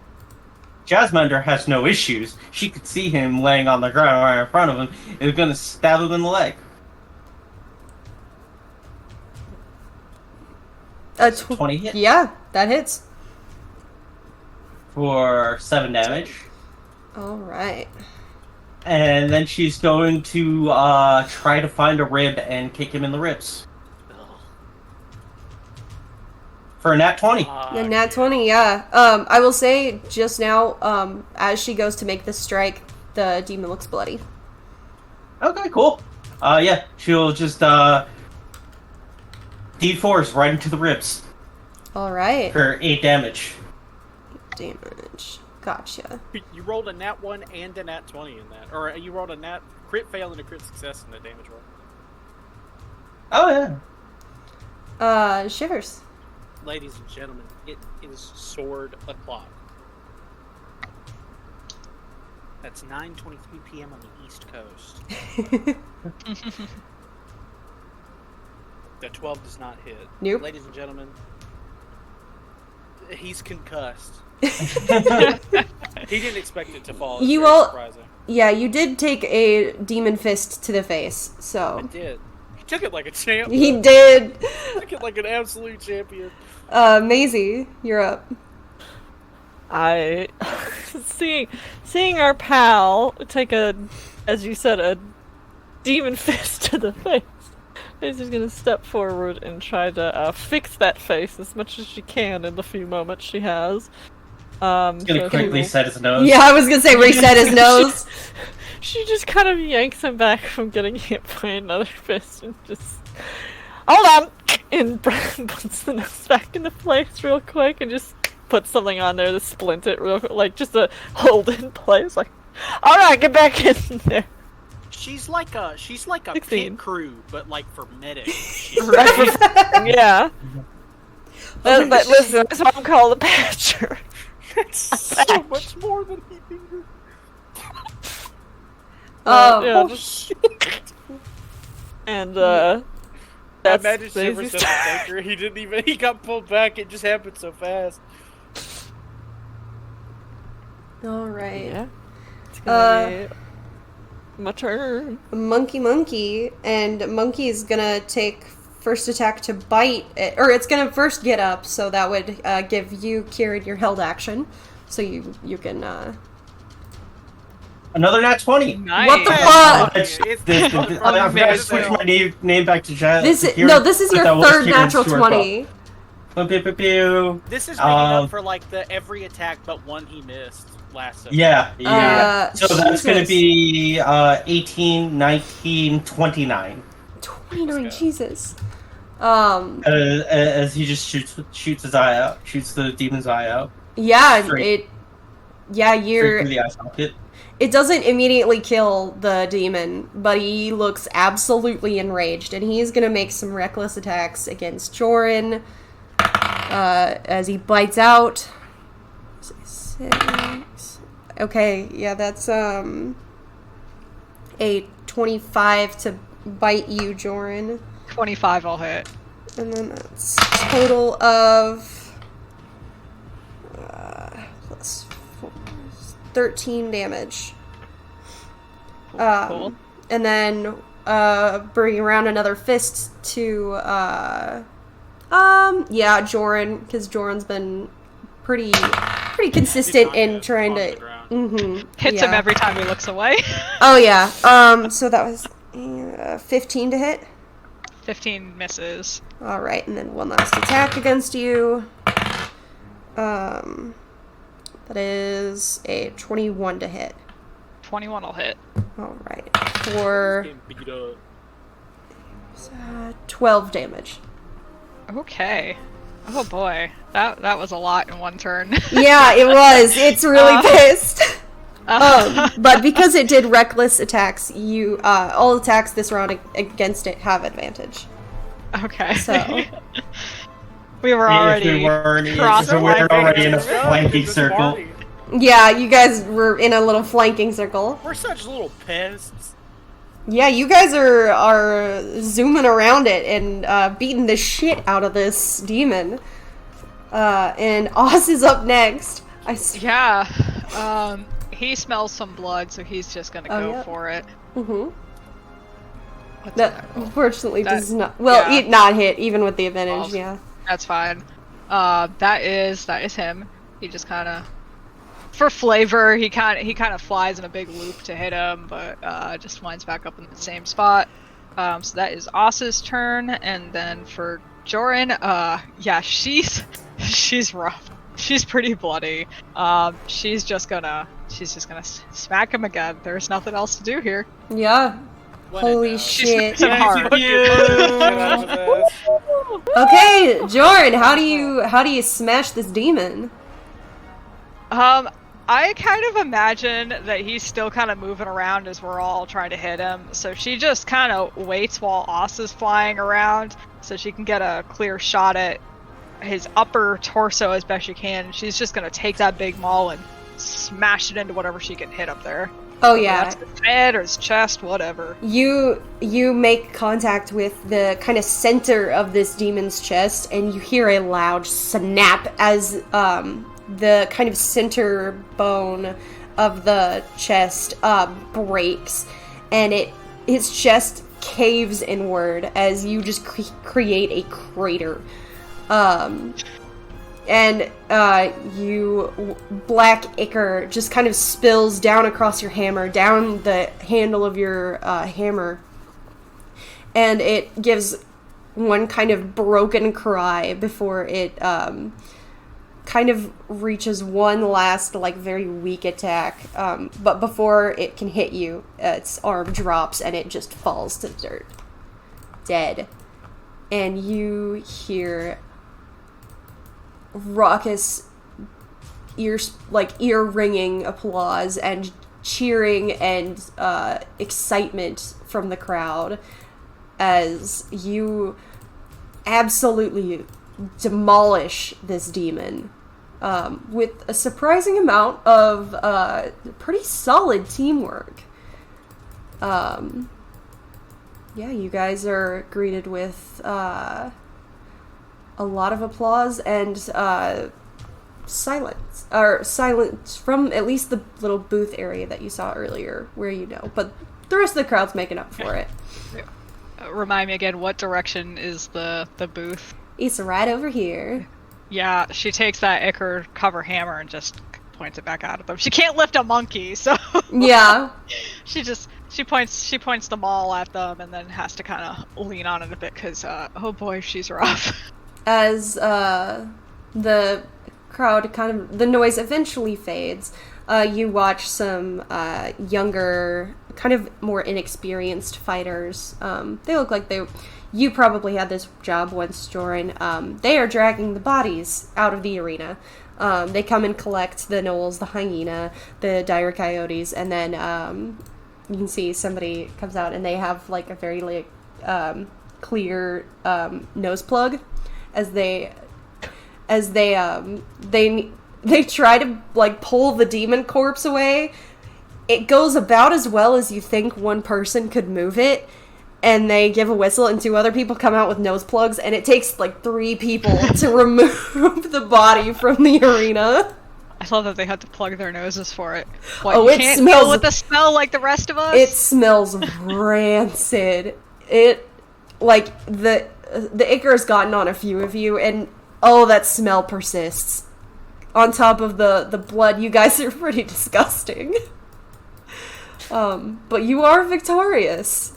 Jasminder has no issues. She could see him laying on the ground right in front of him and is going to stab him in the leg. 20 hit. Yeah, that hits. for 7 damage. Alright. And then she's going to try to find a rib and kick him in the ribs. For a nat 20. Yeah, nat 20, yeah. I will say, just now, as she goes to make this strike, the demon looks bloody. Okay, cool. Yeah, she'll just, D4s right into the ribs. Alright. For 8 damage. Damage. Gotcha. You rolled a nat 1 and a nat 20 in that. Or you rolled a nat crit fail and a crit success in the damage roll. Oh, yeah. Shivers. Ladies and gentlemen, it is sword o'clock. That's 9:23 p.m. on the East Coast. The 12 does not hit. Nope. Ladies and gentlemen, he's concussed. He didn't expect it to fall. It's You very all- surprising. Yeah, you did take a demon fist to the face, I so... did. He took it like a champ. He did! He took it like an absolute champion. Maisie, you're up. I seeing our pal take a, as you said, a demon fist to the face. She's gonna step forward and try to fix that face as much as she can in the few moments she has. He's gonna quickly set his nose. Yeah, I was gonna say reset his nose. She just kind of yanks him back from getting hit by another fist and just hold on, and puts the nose back into place real quick and just puts something on there to splint it real quick, like just to hold it in place. Like, all right, get back in there. She's like a 16. pit crew, but like for medics. Right? Yeah. But listen, that's why I'm called a patcher. That's so much more than he needed. Yeah, Oh, just- and I that's imagine Shivers Daisy's doesn't thank her. He got pulled back. It just happened so fast. alright. Yeah. It's gonna be my turn. Monkey, and Monkey's gonna take first attack to bite it, or it's gonna first get up, so that would give you, Kieran, your held action, so you can Another nat 20. Nice. What the fuck? I forgot to switch my name back to Jazz. this is your third natural 20. Pew, pew, pew. This is making up for like the every attack but one he missed last session. Yeah. So that's going to Jesus. be 18, 19, 29. 29, Let's go. Jesus. As he just shoots his eye out, shoots the demon's eye out. Yeah, Straight you're through the eye socket. It doesn't immediately kill the demon, but he looks absolutely enraged, and he's gonna make some reckless attacks against Joran as he bites out. 6. Okay, yeah, that's a 25 to bite you, Joran. 25 I'll hit. And then that's total of plus 4, 13 damage. Cool. And then bring around another fist to Joran, because Joran's been pretty consistent in trying to Hits him every time he looks away. Oh yeah. So that was 15 to hit. 15 misses. All right, and then one last attack against you. That is a 21 to hit. 21 will hit. All right, for Getting beat up. 12 damage. Okay. Oh boy, that was a lot in one turn. Yeah, it was. It's really pissed. But because it did reckless attacks, you all attacks this round against it have advantage. Okay. So we were already crossed. So we're already in a Let's go, flanking it's a circle. party. yeah, you guys were in a little flanking circle. We're such little pests. Yeah, you guys are zooming around it and beating the shit out of this demon. And Oz is up next. Yeah. He smells some blood, so he's just gonna go yeah. for it. Mm-hmm. What's That roll? unfortunately That- does not. Well, yeah. it not hit even with the advantage. Oh. Yeah. That's fine. That is him. He just kind of for flavor, he kind of flies in a big loop to hit him, but just winds back up in the same spot. So that is Oss's turn, and then for Joran, yeah, she's rough. She's pretty bloody. She's just gonna smack him again. There's nothing else to do here. Yeah. Holy shit. Some hard. Okay, Joran, how do you smash this demon? I kind of imagine that he's still kind of moving around as we're all trying to hit him. So she just kind of waits while Oss is flying around so she can get a clear shot at his upper torso as best she can. She's just going to take that big maul and smash it into whatever she can hit up there. Oh yeah. That's his head or his chest, whatever. You make contact with the kind of center of this demon's chest, and you hear a loud snap as the kind of center bone of the chest breaks, and his chest caves inward as you just create a crater. And black ichor just kind of spills down across your hammer, down the handle of your hammer, and it gives one kind of broken cry before it kind of reaches one last, like, very weak attack, but before it can hit you, its arm drops and it just falls to dirt, dead. And you hear raucous, ear-ringing applause and cheering and excitement from the crowd as you absolutely demolish this demon with a surprising amount of pretty solid teamwork. Yeah, you guys are greeted with a lot of applause and silence from at least the little booth area that you saw earlier, where but the rest of the crowd's making up for it. Remind me again, what direction is the booth? It's right over here. Yeah, she takes that ichor cover hammer and just points it back out at them. She can't lift a monkey, so yeah. She points the maul at them and then has to kind of lean on it a bit because oh boy, she's rough. As the crowd the noise eventually fades, you watch some younger, kind of more inexperienced fighters. They look like you probably had this job once, Joran. They are dragging the bodies out of the arena. They come and collect the gnolls, the hyena, the dire coyotes, and then you can see somebody comes out and they have like a very clear nose plug as they try to like pull the demon corpse away. It goes about as well as you think one person could move it, and they give a whistle and two other people come out with nose plugs, and it takes like 3 people to remove the body from the arena. I love that they had to plug their noses for it. It can't smells deal with the smell like the rest of us? It smells rancid. It, like, the ichor has gotten on a few of you, and that smell persists. On top of the blood, you guys are pretty disgusting. But you are victorious.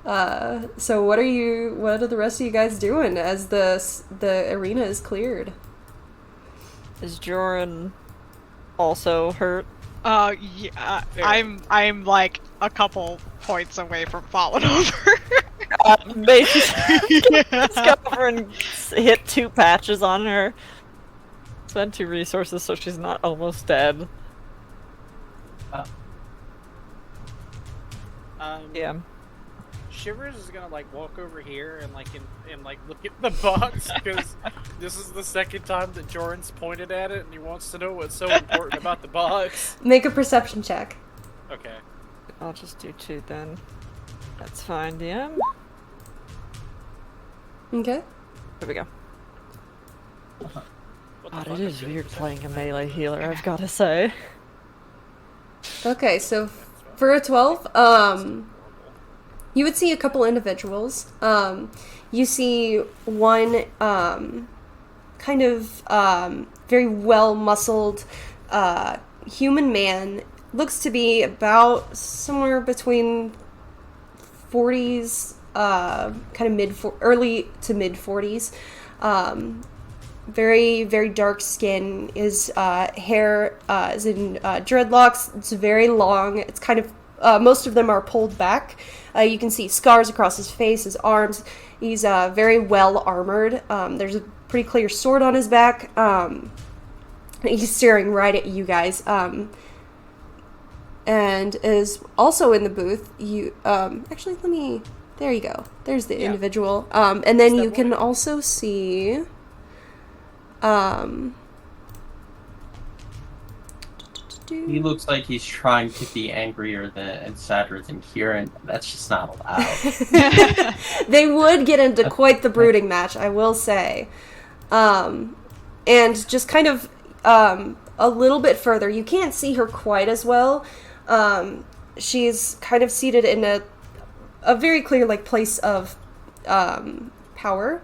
So what are the rest of you guys doing as the arena is cleared? Is Joran also hurt? Yeah, I'm like a couple points away from falling over. Maybe let's go over and hit 2 patches on her. Spend 2 resources so she's not almost dead. Yeah. Shivers is gonna like walk over here and like look at the box because this is the second time that Joran's pointed at it and he wants to know what's so important about the box. Make a perception check. Okay. I'll just do 2 then. That's fine, DM. Okay. Here we go. What the God, fuck it is weird playing a melee healer, I've gotta say. Okay, so for a 12, you would see a couple individuals. You see one kind of very well-muscled, human man. Looks to be about somewhere between 40s, kind of early to mid 40s. Very, very dark skin. His hair is in dreadlocks. It's very long. It's kind of, most of them are pulled back. You can see scars across his face, his arms. He's very well armored. There's a pretty clear sword on his back. He's staring right at you guys. And is also in the booth. You actually, there you go. There's the individual. And then you can also see he looks like he's trying to be angrier and sadder than Kieran. That's just not allowed. They would get into quite the brooding match, I will say. And just kind of a little bit further, you can't see her quite as well. She's kind of seated in a very clear place of power.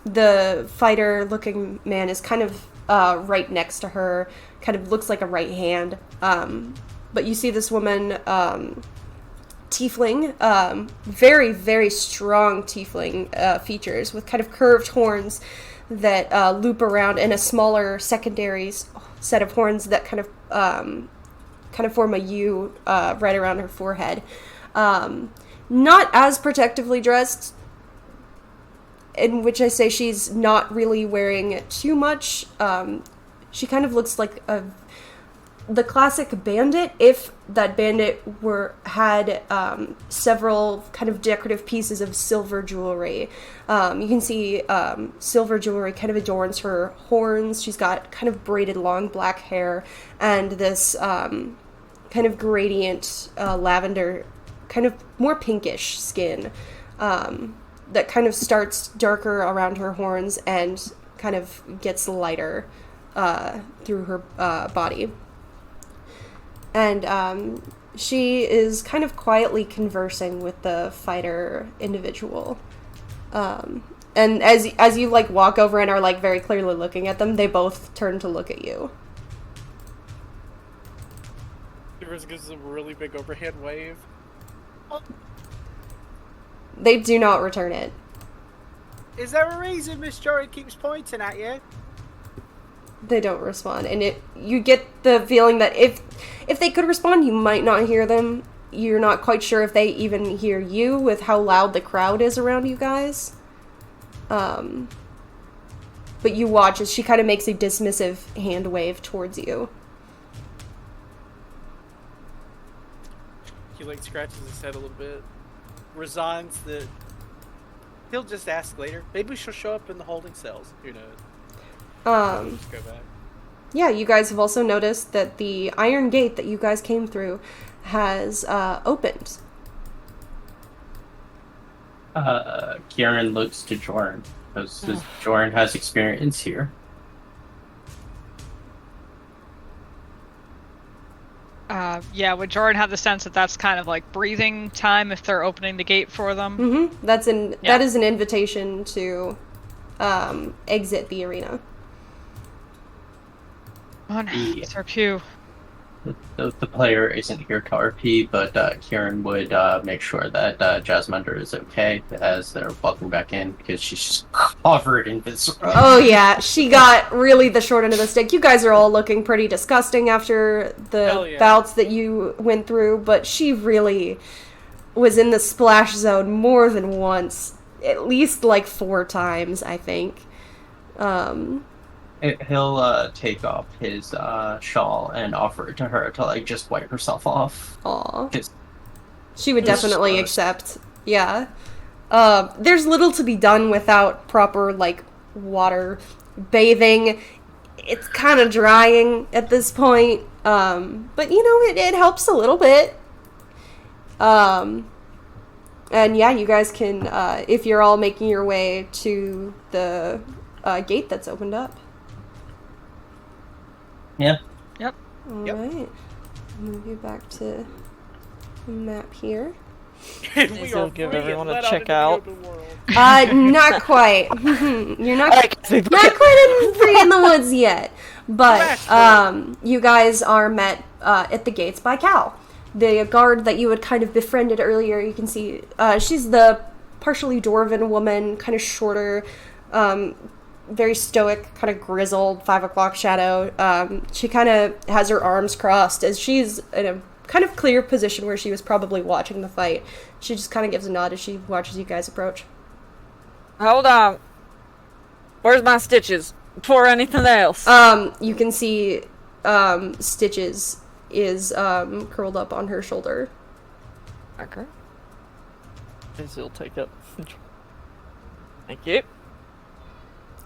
The fighter-looking man is kind of right next to her, kind of looks like a right hand. But you see this woman, tiefling, very, very strong tiefling features with kind of curved horns that loop around, and a smaller secondary set of horns that kind of form a U right around her forehead. Not as protectively dressed, in which I say she's not really wearing too much. She kind of looks like the classic bandit, if that bandit had several kind of decorative pieces of silver jewelry. You can see silver jewelry kind of adorns her horns. She's got kind of braided long black hair and this kind of gradient lavender, kind of more pinkish skin that kind of starts darker around her horns and kind of gets lighter through her body. And she is kind of quietly conversing with the fighter individual. And as you walk over and are very clearly looking at them, they both turn to look at you. Rivers gives a really big overhead wave. They do not return it. Is there a reason Miss Jory keeps pointing at you? They don't respond, and you get the feeling that if they could respond, you might not hear them. You're not quite sure if they even hear you with how loud the crowd is around you guys. But you watch as she kind of makes a dismissive hand wave towards you. He scratches his head a little bit, resigns that he'll just ask later. Maybe she'll show up in the holding cells. Who knows? Just go back. Yeah, you guys have also noticed that the iron gate that you guys came through has opened. Kieran looks to Jorn, because Jorn has experience here. Yeah, would Jordan have the sense that that's kind of breathing time if they're opening the gate for them? Mm-hmm. That is an invitation to exit the arena. Come on, it's our cue. The player isn't here to RP, but Kieran would make sure that Jasminder is okay as they're walking back in, because she's just covered in this. Oh yeah, she got really the short end of the stick. You guys are all looking pretty disgusting after the bouts that you went through, but she really was in the splash zone more than once. At least 4 times, I think. He'll take off his shawl and offer it to her to just wipe herself off. Aw. She would definitely accept. Yeah. There's little to be done without proper water bathing. It's kind of drying at this point. But it helps a little bit. And yeah, you guys can, if you're all making your way to the gate that's opened up. Yeah. Yep. Alright. Move you back to the map here. And Please we don't are give free and everyone a let check out out. into the open world. Not quite. You're not Alright, not quite in free in the woods yet. But Smash you guys are met at the gates by Cal, the guard that you had kind of befriended earlier. You can see she's the partially dwarven woman, kind of shorter, very stoic, kind of grizzled, 5 o'clock shadow. She kind of has her arms crossed as she's in a kind of clear position where she was probably watching the fight. She just kind of gives a nod as she watches you guys approach. Hold on. Where's my stitches? Before anything else. You can see Stitches is curled up on her shoulder. Okay. Guess he'll take it. Thank you.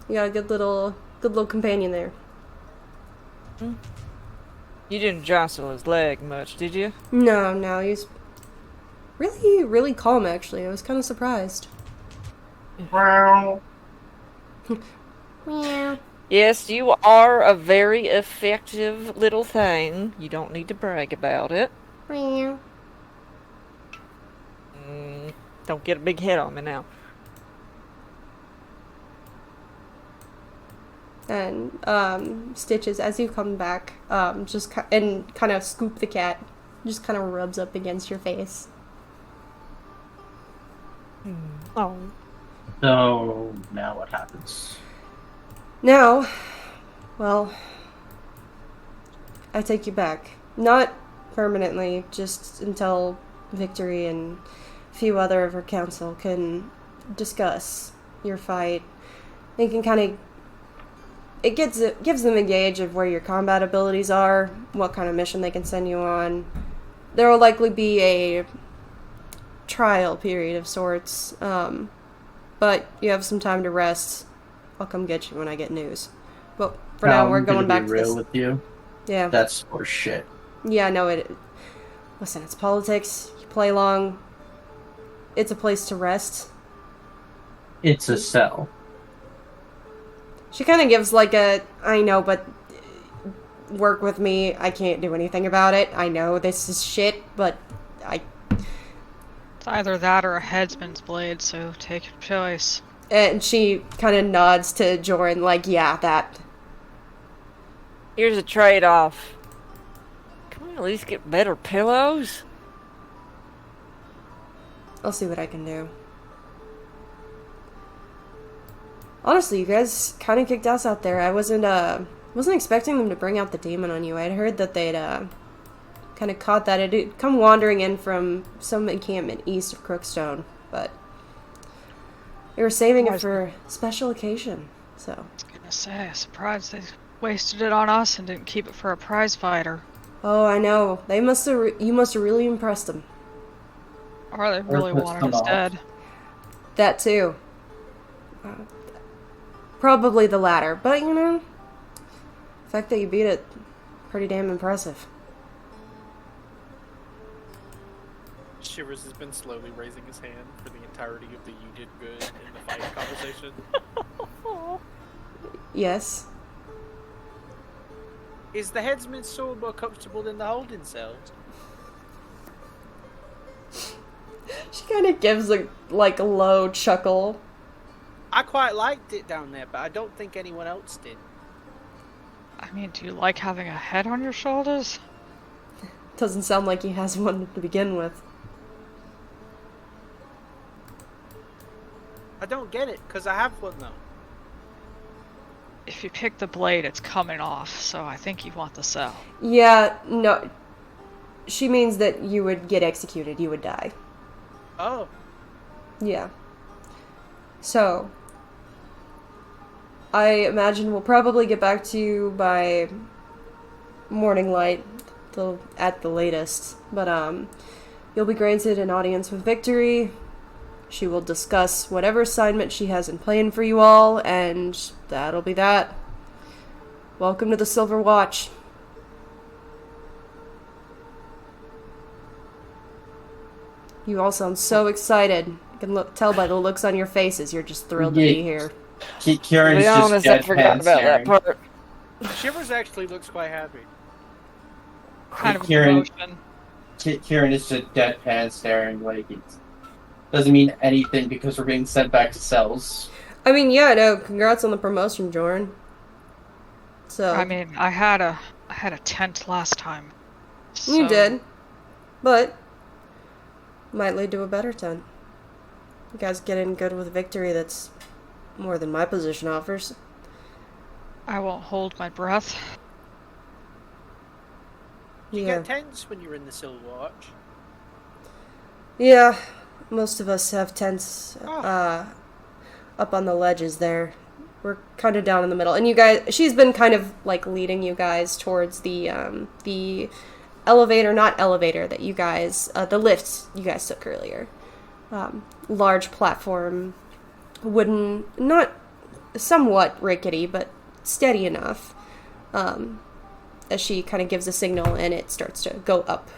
You got a good little companion there. You didn't jostle his leg much, did you? No, he's really, really calm actually. I was kind of surprised. Wow. Meow. Yes, you are a very effective little thing. You don't need to brag about it. Meow. Don't get a big head on me now. And Stitches, as you come back, just and kind of scoop the cat, just kind of rubs up against your face. Oh. So now what happens? Now, well, I take you back. Not permanently, just until Victory and a few other of her council can discuss your fight. They can kind of... It gives them a gauge of where your combat abilities are, what kind of mission they can send you on. There will likely be a trial period of sorts, but you have some time to rest. I'll come get you when I get news. But for now, we're going back to real this. with you. Yeah. That's horse shit. Yeah, no, listen, it's politics. You play along. It's a place to rest. It's a cell. She kind of gives like a, I know, but work with me. I can't do anything about it. I know this is shit, but It's either that or a headsman's blade, so take your choice. And she kind of nods to Joran, like, yeah, that. Here's a trade-off. Can we at least get better pillows? I'll see what I can do. Honestly, you guys kind of kicked ass out there. I wasn't expecting them to bring out the demon on you. I'd heard that they'd kind of caught that. It had come wandering in from some encampment east of Crookstone, but they were saving it for a special occasion, so. I was gonna say, surprised they wasted it on us and didn't keep it for a prize fighter. Oh, I know. You must have really impressed them. Or they really wanted us dead. That too. Probably the latter, but you know, the fact that you beat it, pretty damn impressive. Shivers has been slowly raising his hand for the entirety of the "you did good" in the fight conversation. Yes. Is the headsman sword more comfortable than the holding cells? She kind of gives a low chuckle. I quite liked it down there, but I don't think anyone else did. I mean, do you like having a head on your shoulders? Doesn't sound like he has one to begin with. I don't get it, because I have one though. If you pick the blade, it's coming off, so I think you want the cell. Yeah, no. She means that you would get executed, you would die. Oh. Yeah. So, I imagine we'll probably get back to you by morning light, at the latest. But, you'll be granted an audience with Victory. She will discuss whatever assignment she has in plan for you all, and that'll be that. Welcome to the Silver Watch. You all sound so excited. I can tell by the looks on your faces you're just thrilled to be here. Kieran's To be just honest, I forgot deadpan about that staring. part. Shivers actually looks quite happy. Kind of Kieran- emotion. Kieran is just deadpan staring, like, it doesn't mean anything because we're being sent back to cells. I mean, yeah, no, congrats on the promotion, Jorn. So I mean, I had a tent last time. you so- did, but might lead to a better 10. You guys get in good with victory. That's more than my position offers. I won't hold my breath. You Yeah, got tents when you're in the Silver Watch. yeah. Most of us have tents Oh. up on the ledges there. We're kind of down in the middle, and you guys. She's been kind of like leading you guys towards the elevator, not elevator that you guys, the lift you guys took earlier. Large platform, wooden, not somewhat rickety, but steady enough. As she kind of gives a signal and it starts to go up.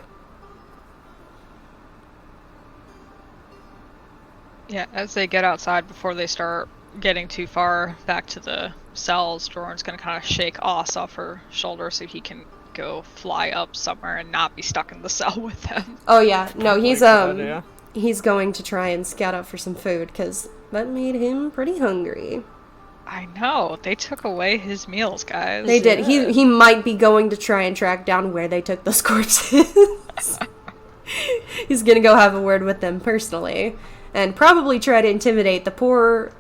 Yeah, as they get outside before they start getting too far back to the cells, Jordan's gonna kind of shake Oz off her shoulder so he can go fly up somewhere and not be stuck in the cell with them. Oh yeah, no, he's Good idea. he's going to try and scout out for some food because that made him pretty hungry. I know, they took away his meals, guys. They did. He might be going to try and track down where they took those corpses. He's gonna go have a word with them personally, and probably try to intimidate the poor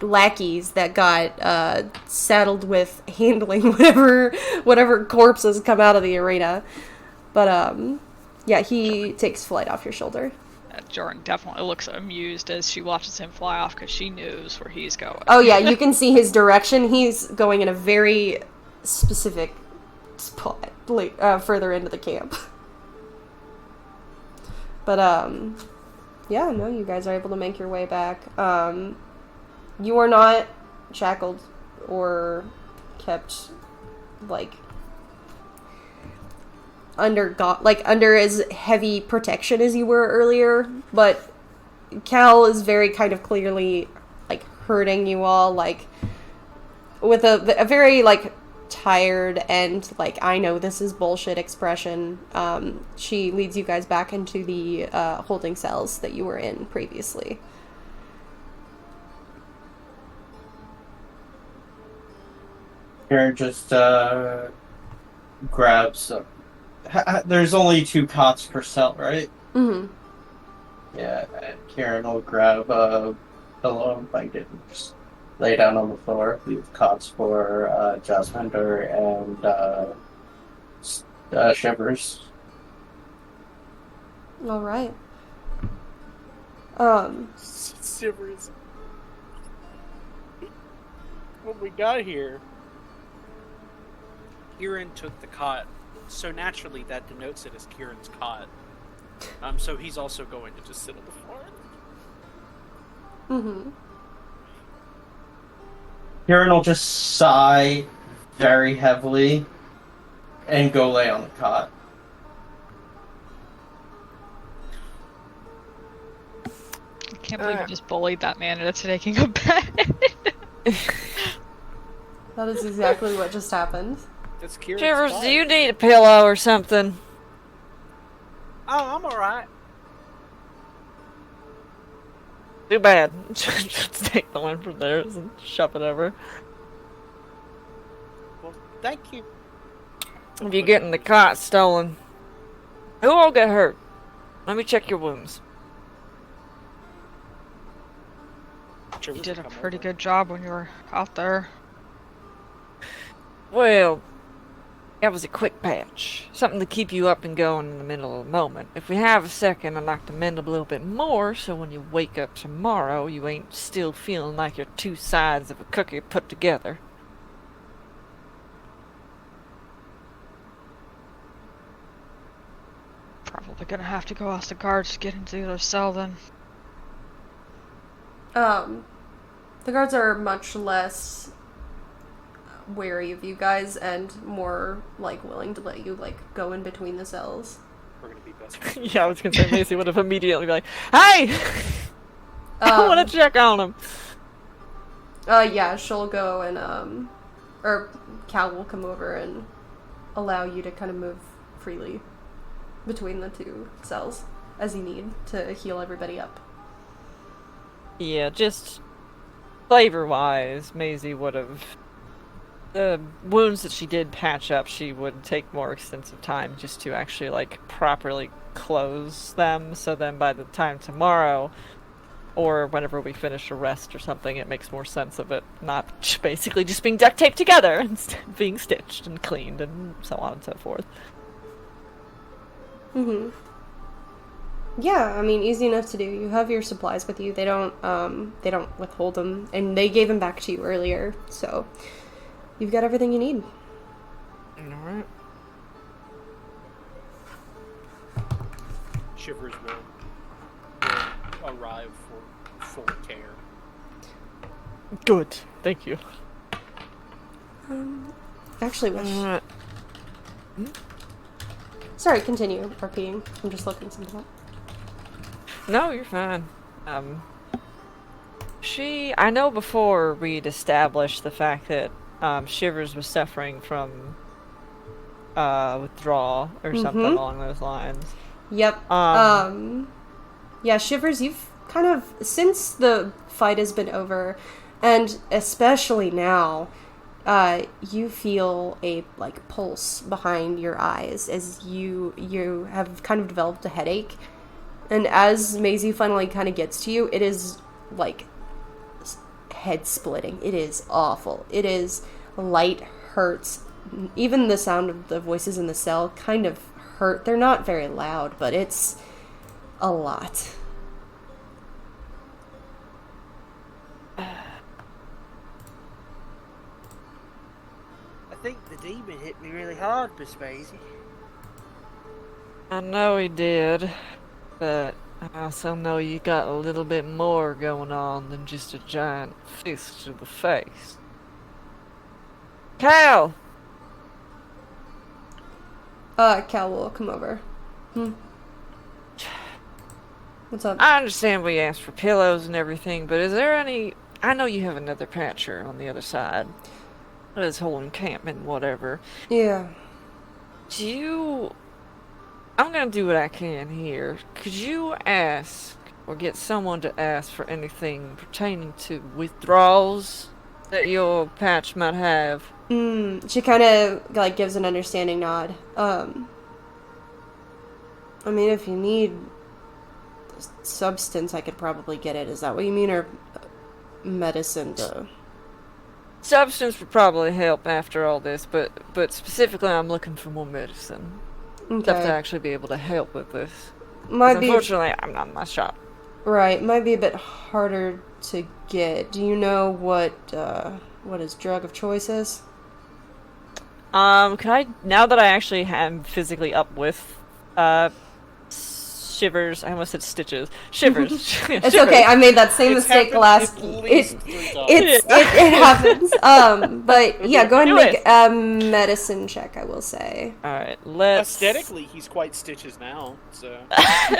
lackeys that got saddled with handling whatever corpses come out of the arena. But yeah, he takes flight off your shoulder. Jordan definitely looks amused as she watches him fly off because she knows where he's going. Oh yeah, you can see his direction. He's going in a very specific spot, further into the camp. But yeah, no, you guys are able to make your way back. You are not shackled or kept like under as heavy protection as you were earlier, but Cal is very kind of clearly like hurting you all, like with a very like tired and like I know this is bullshit expression. She leads you guys back into the holding cells that you were in previously. Kieran just grabs. There's only 2 cots per cell, right? Mm-hmm. Yeah, and Kieran will grab a pillow and blanket and just lay down on the floor. Leave cots for Jasminder and Shivers. All right. Shivers. When we got here, Kieran took the cot, so naturally that denotes it as Kieran's cot. So he's also going to just sit on the floor. Mm-hmm. Kieran will just sigh very heavily and go lay on the cot. I can't believe you just bullied that man into taking a bed. That is exactly what just happened. That's Kieran's Shivers, cot. do you need a pillow or something? Oh, I'm alright. Too bad. Just take the one from theirs and shove it over. Well, thank you. If you're getting the cot stolen, who all get hurt? Let me check your wounds. You did a pretty good job when you were out there. Well, that was a quick patch. Something to keep you up and going in the middle of the moment. If we have a second, I'd like to mend a little bit more, so when you wake up tomorrow, you ain't still feeling like you're 2 sides of a cookie put together. Probably gonna have to go ask the guards to get into the other cell then. The guards are much less wary of you guys and more like willing to let you like go in between the cells. We're gonna be best friends. Yeah, I was gonna say Macy would have immediately been like, "Hey, I want to check on him." Yeah, she'll go and or Cal will come over and allow you to kind of move freely. between the two cells as you need to heal everybody up. Yeah, just flavor-wise, Maisie would have... The wounds that she did patch up, she would take more extensive time just to actually, like, properly close them, so then by the time tomorrow, or whenever we finish a rest or something, it makes more sense of it not basically just being duct taped together, instead of being stitched and cleaned and so on and so forth. Mm-hmm. Yeah, I mean, easy enough to do. You have your supplies with you. They don't withhold them, and they gave them back to you earlier, so you've got everything you need. Alright. Shivers will arrive for full care. Good. Thank you. Actually, sorry, continue repeating. I'm just looking something up. No, you're fine. I know before we'd established the fact that, Shivers was suffering from, withdrawal or something along those lines. Yep. Yeah, Shivers, you've kind of, since the fight has been over, and especially now, you feel a, like, pulse behind your eyes as you have kind of developed a headache. And as Maisie finally kind of gets to you, it is, like, head-splitting. It is awful. It is light hurts. Even the sound of the voices in the cell kind of hurt. They're not very loud, but it's a lot. I think the demon hit me really hard, Miss Maisie. I know he did, but I also know you got a little bit more going on than just a giant fist to the face. Cal! Cal will come over. What's up? I understand we asked for pillows and everything, but is there any... I know you have another patcher on the other side. This whole encampment, whatever. Yeah. I'm gonna do what I can here. Could you ask, or get someone to ask for anything pertaining to withdrawals that your patch might have? She kind of, like, gives an understanding nod. I mean, if you need substance, I could probably get it. Is that what you mean, or medicine? Substance would probably help after all this, but specifically I'm looking for more medicine. Stuff to Okay. actually be able to help with this. Might be, Unfortunately, I'm not in my shop. right, might be a bit harder to get. Do you know what his drug of choice is? Can I, now that I actually am physically up with, Shivers, I almost said Stitches. Shivers. It's okay. I made that same mistake last. It happens. But yeah, go ahead and make a medicine check. I will say. All right, let's. Aesthetically, he's quite Stitches now, so.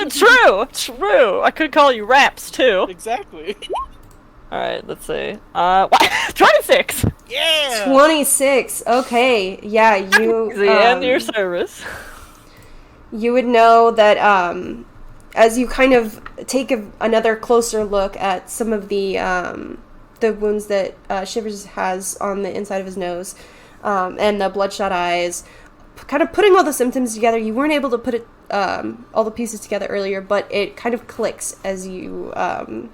True. I could call you Raps too. Exactly. All right, let's see. 26. Yeah. 26. Okay. Yeah, you. The end your service. You would know that as you kind of take another closer look at some of the wounds that Shivers has on the inside of his nose, and the bloodshot eyes, kind of putting all the symptoms together. You weren't able to put it all the pieces together earlier, but it kind of clicks as you kind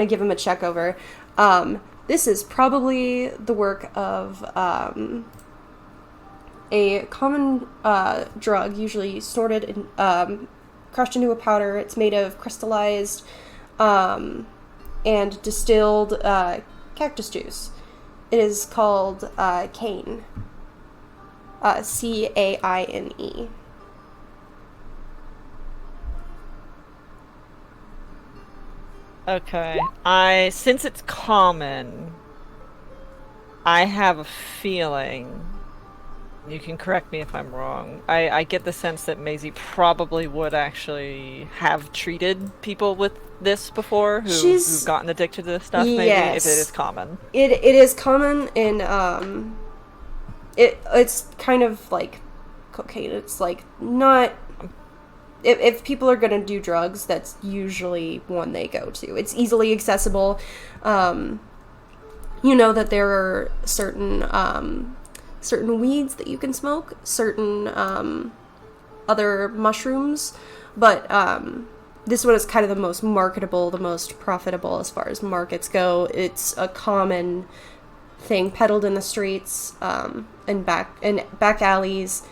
of give him a check over. This is probably the work of a common drug, usually sorted and crushed into a powder. It's made of crystallized and distilled cactus juice. It is called cane. Caine. Okay. Since it's common, I have a feeling. You can correct me if I'm wrong. I get the sense that Maisie probably would actually have treated people with this before who've gotten addicted to this stuff, maybe, Yes. if it is common. It is common in it's kind of like cocaine. It's like not if people are gonna do drugs, that's usually one they go to. It's easily accessible. You know that there are certain weeds that you can smoke, certain other mushrooms, but this one is kind of the most marketable, the most profitable as far as markets go. It's a common thing peddled in the streets, and back alleys.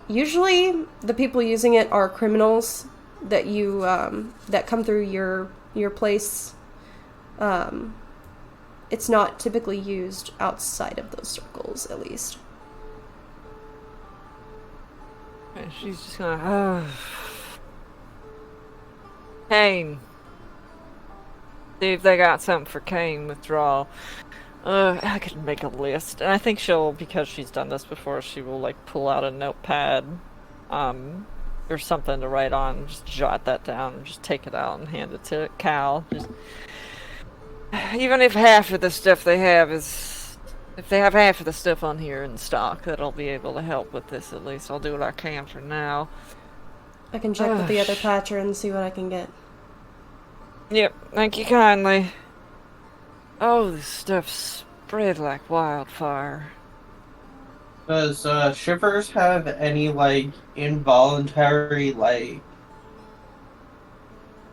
Usually, the people using it are criminals that you that come through your place. It's not typically used outside of those circles, at least. And she's just gonna. Kane. See if they got something for Kane withdrawal. I could make a list. And I think she'll, because she's done this before, she will like pull out a notepad or something to write on, just jot that down, and just take it out and hand it to Cal. Just, even if half of the stuff they have is, if they have half of the stuff on here in stock, that'll be able to help with this at least. I'll do what I can for now. I can check with the other patcher and see what I can get. Yep, thank you kindly. Oh, this stuff's spread like wildfire. Does Shivers have any, like, involuntary, like,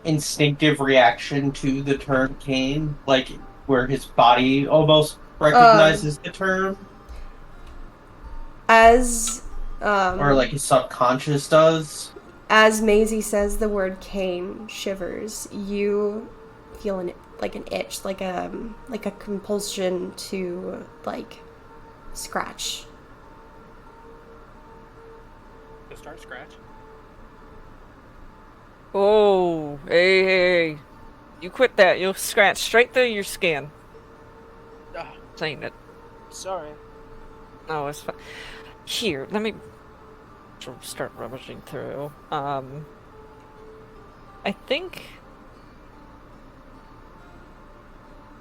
instinctive reaction to the term Kane? Like, where his body almost recognizes the term? As, or, like, his subconscious does? As Maisie says the word Kane, Shivers, you feel an itch, like a compulsion to, like, scratch. To start scratch. Oh, hey. You quit that. You'll scratch straight through your skin. Ain't it? Sorry. No, it's fine. Here, let me start rummaging through. I think...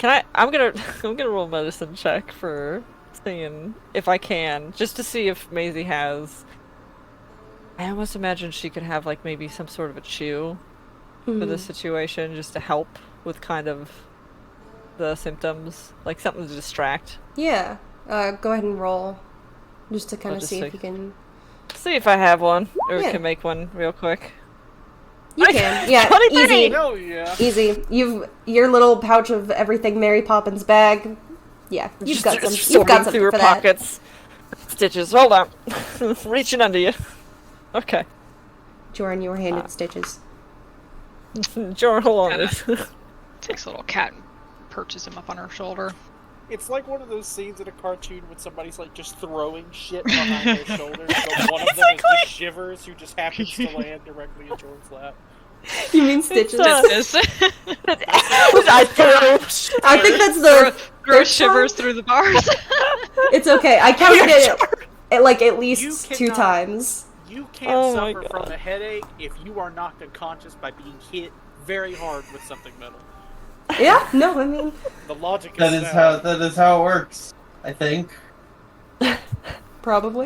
I'm gonna roll a medicine check for seeing if I can, just to see if Maisie has... I almost imagine she could have, like, maybe some sort of a chew for this situation, just to help with kind of the symptoms, like something to distract. Yeah, go ahead and roll, just to kind of see if you can... See if I have one, or Yeah. can make one real quick. You can, yeah, 23! easy. Oh yeah. Easy. Your little pouch of everything Mary Poppins bag. Yeah, you've got some. You've got something through her for that. pockets. Stitches. Hold on. Reaching under you. Okay. Jordan, you were handed stitches. Jordan, hold on. Takes a little cat and perches him up on her shoulder. It's like one of those scenes in a cartoon when somebody's like just throwing shit behind their shoulders, but one of them is just Shivers, who just happens to land directly in Jordan's lap. You mean stitches? Stitches. I think that's the Throw Shivers through the bars. It's okay. I counted it like at least 2 times. You can't suffer from a headache if you are knocked unconscious by being hit very hard with something metal. Yeah. No, I mean The logic That is how it works, I think. probably.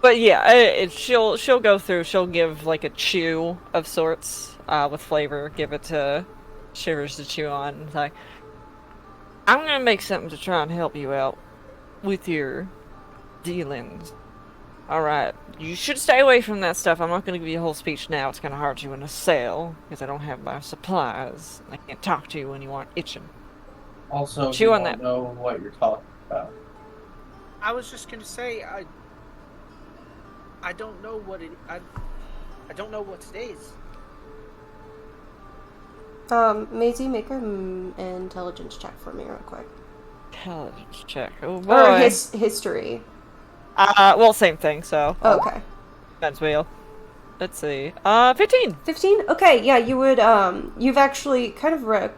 But yeah, she'll go through. She'll give like a chew of sorts with flavor. Give it to Shivers to chew on. It's like, I'm gonna make something to try and help you out with your dealings. Alright, you should stay away from that stuff. I'm not gonna give you a whole speech now. It's gonna hurt you in a sale, because I don't have my supplies. I can't talk to you when you aren't itching. Also, Chew you on don't that. know what you're talking about. I was just gonna say, I don't know what it. I don't know what it is. Maisie, make an intelligence check for me real quick. Intelligence check. Oh boy. Or history. Well, same thing, so. Okay. That's wheel. Let's see. 15! 15? Okay, yeah, you would, you've actually kind of,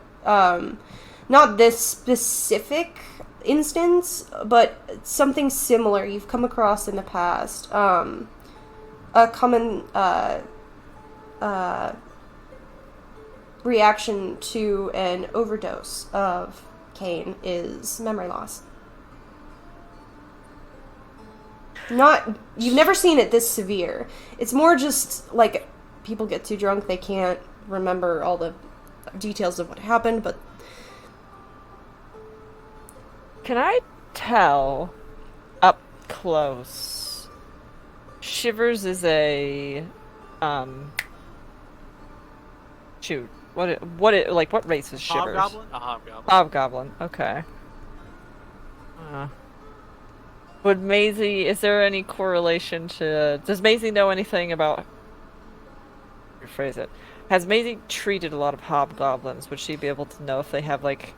not this specific instance, but something similar you've come across in the past. A common, reaction to an overdose of Kane is memory loss. You've never seen it this severe. It's more just like people get too drunk, they can't remember all the details of what happened, but Can I tell up close? Shivers is a shoot. What race is Shivers? Hobgoblin? A hobgoblin. Hobgoblin. Okay. Would Maisie? Is there any correlation to? Does Maisie know anything about? Rephrase it. Has Maisie treated a lot of hobgoblins? Would she be able to know if they have like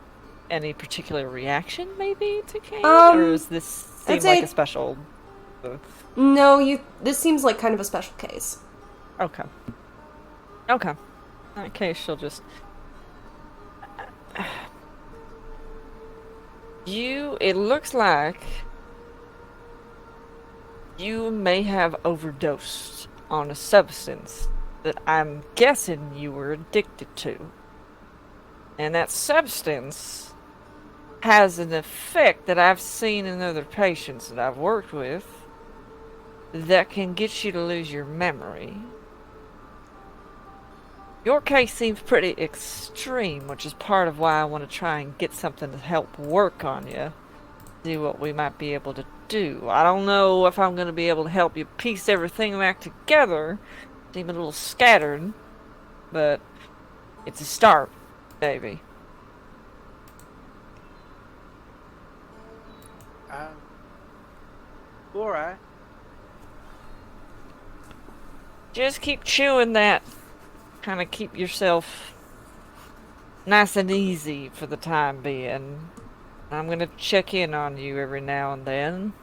any particular reaction, maybe, to Kane, or does this seem like a special? No, this seems like kind of a special case. Okay. Okay. In that case, she'll just. It looks like you may have overdosed on a substance that I'm guessing you were addicted to. And that substance has an effect that I've seen in other patients that I've worked with that can get you to lose your memory. Your case seems pretty extreme, which is part of why I want to try and get something to help work on you. See what we might be able to do. I don't know if I'm going to be able to help you piece everything back together. Seem a little scattered, but it's a start, baby. Alright. Just keep chewing that. Kind of keep yourself nice and easy for the time being. I'm gonna check in on you every now and then.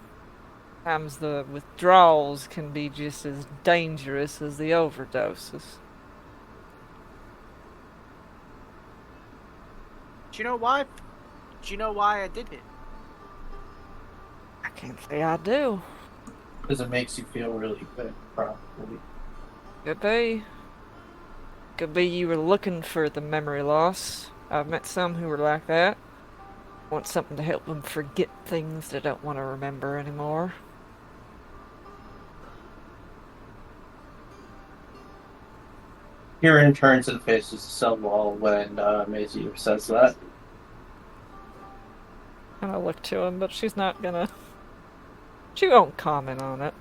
Sometimes the withdrawals can be just as dangerous as the overdoses. Do you know why? Do you know why I did it? I can't say I do. Because it makes you feel really good, probably. Could be. Could be you were looking for the memory loss. I've met some who were like that. Want something to help them forget things they don't want to remember anymore. Kieran turns and faces the cell wall when Maisie says that. And I look to him, but she's not gonna... She won't comment on it.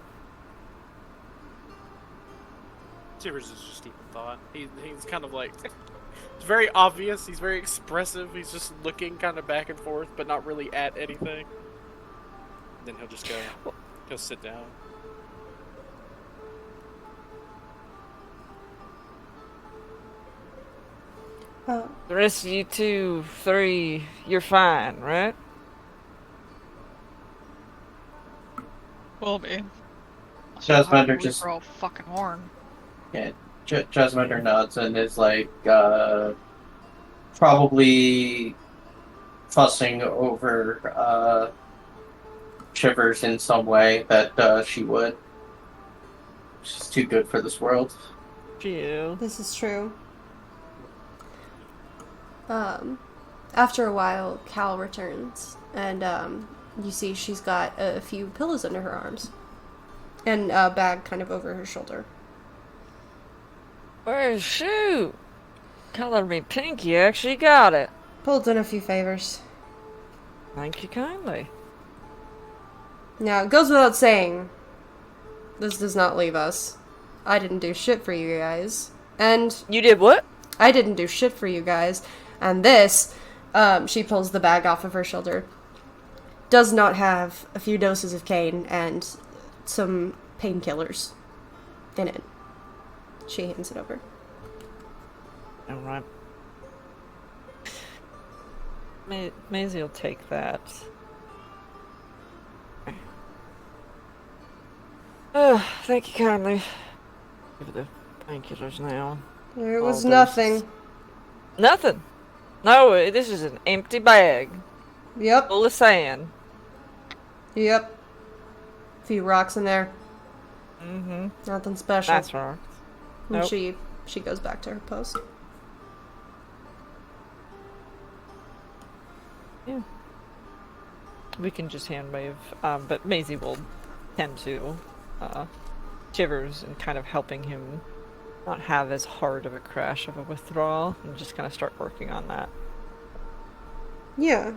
Shivers is just even thought. He's kind of like... It's very obvious, he's very expressive, he's just looking kind of back and forth, but not really at anything. Then he'll just go sit down. The rest of you 2, 3, you're fine, right? Will be. Jasminder just... Throw a fucking horn. Yeah, Jasminder nods and is like, probably fussing over, Shivers in some way that, she would. She's too good for this world. Phew. This is true. After a while, Cal returns, and you see she's got a few pillows under her arms, and a bag kind of over her shoulder. Where's shoot? Color me pink, you actually got it. Pulled in a few favors. Thank you kindly. Now, it goes without saying, this does not leave us. I didn't do shit for you guys. And You did what? I didn't do shit for you guys. And this, she pulls the bag off of her shoulder, does not have a few doses of cane and some painkillers in it. She hands it over. Alright. Maisie will take that. Oh, thank you kindly. Give her the painkillers now. There was All nothing. doses. Nothing! No, this is an empty bag. Yep. Full of sand. Yep. A few rocks in there. Mm-hmm. Nothing special. That's right. And Nope. she goes back to her post. Yeah. We can just hand wave, but Maisie will tend to Shivers and kind of helping him not have as hard of a crash of a withdrawal, and just kind of start working on that. Yeah,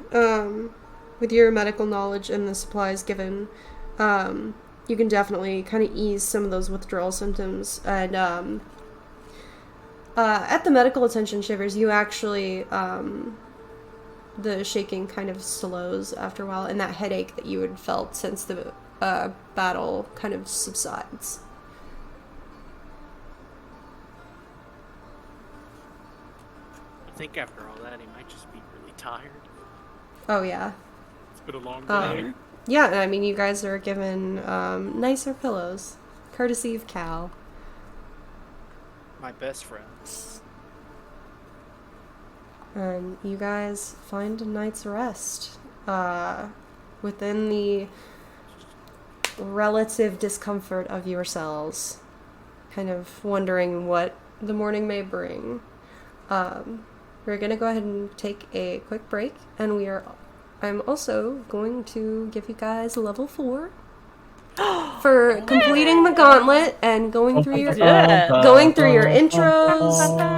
with your medical knowledge and the supplies given, you can definitely kind of ease some of those withdrawal symptoms. And at the medical attention, Shivers, you actually, the shaking kind of slows after a while, and that headache that you had felt since the battle kind of subsides. I think after all that, he might just be really tired. Oh, yeah. It's been a long day. Yeah, I mean, you guys are given nicer pillows, courtesy of Cal. My best friends. And you guys find a night's rest within the relative discomfort of yourselves, kind of wondering what the morning may bring. We're gonna go ahead and take a quick break, and I'm also going to give you guys level 4 for completing the gauntlet and going through your Yeah. going through your intros.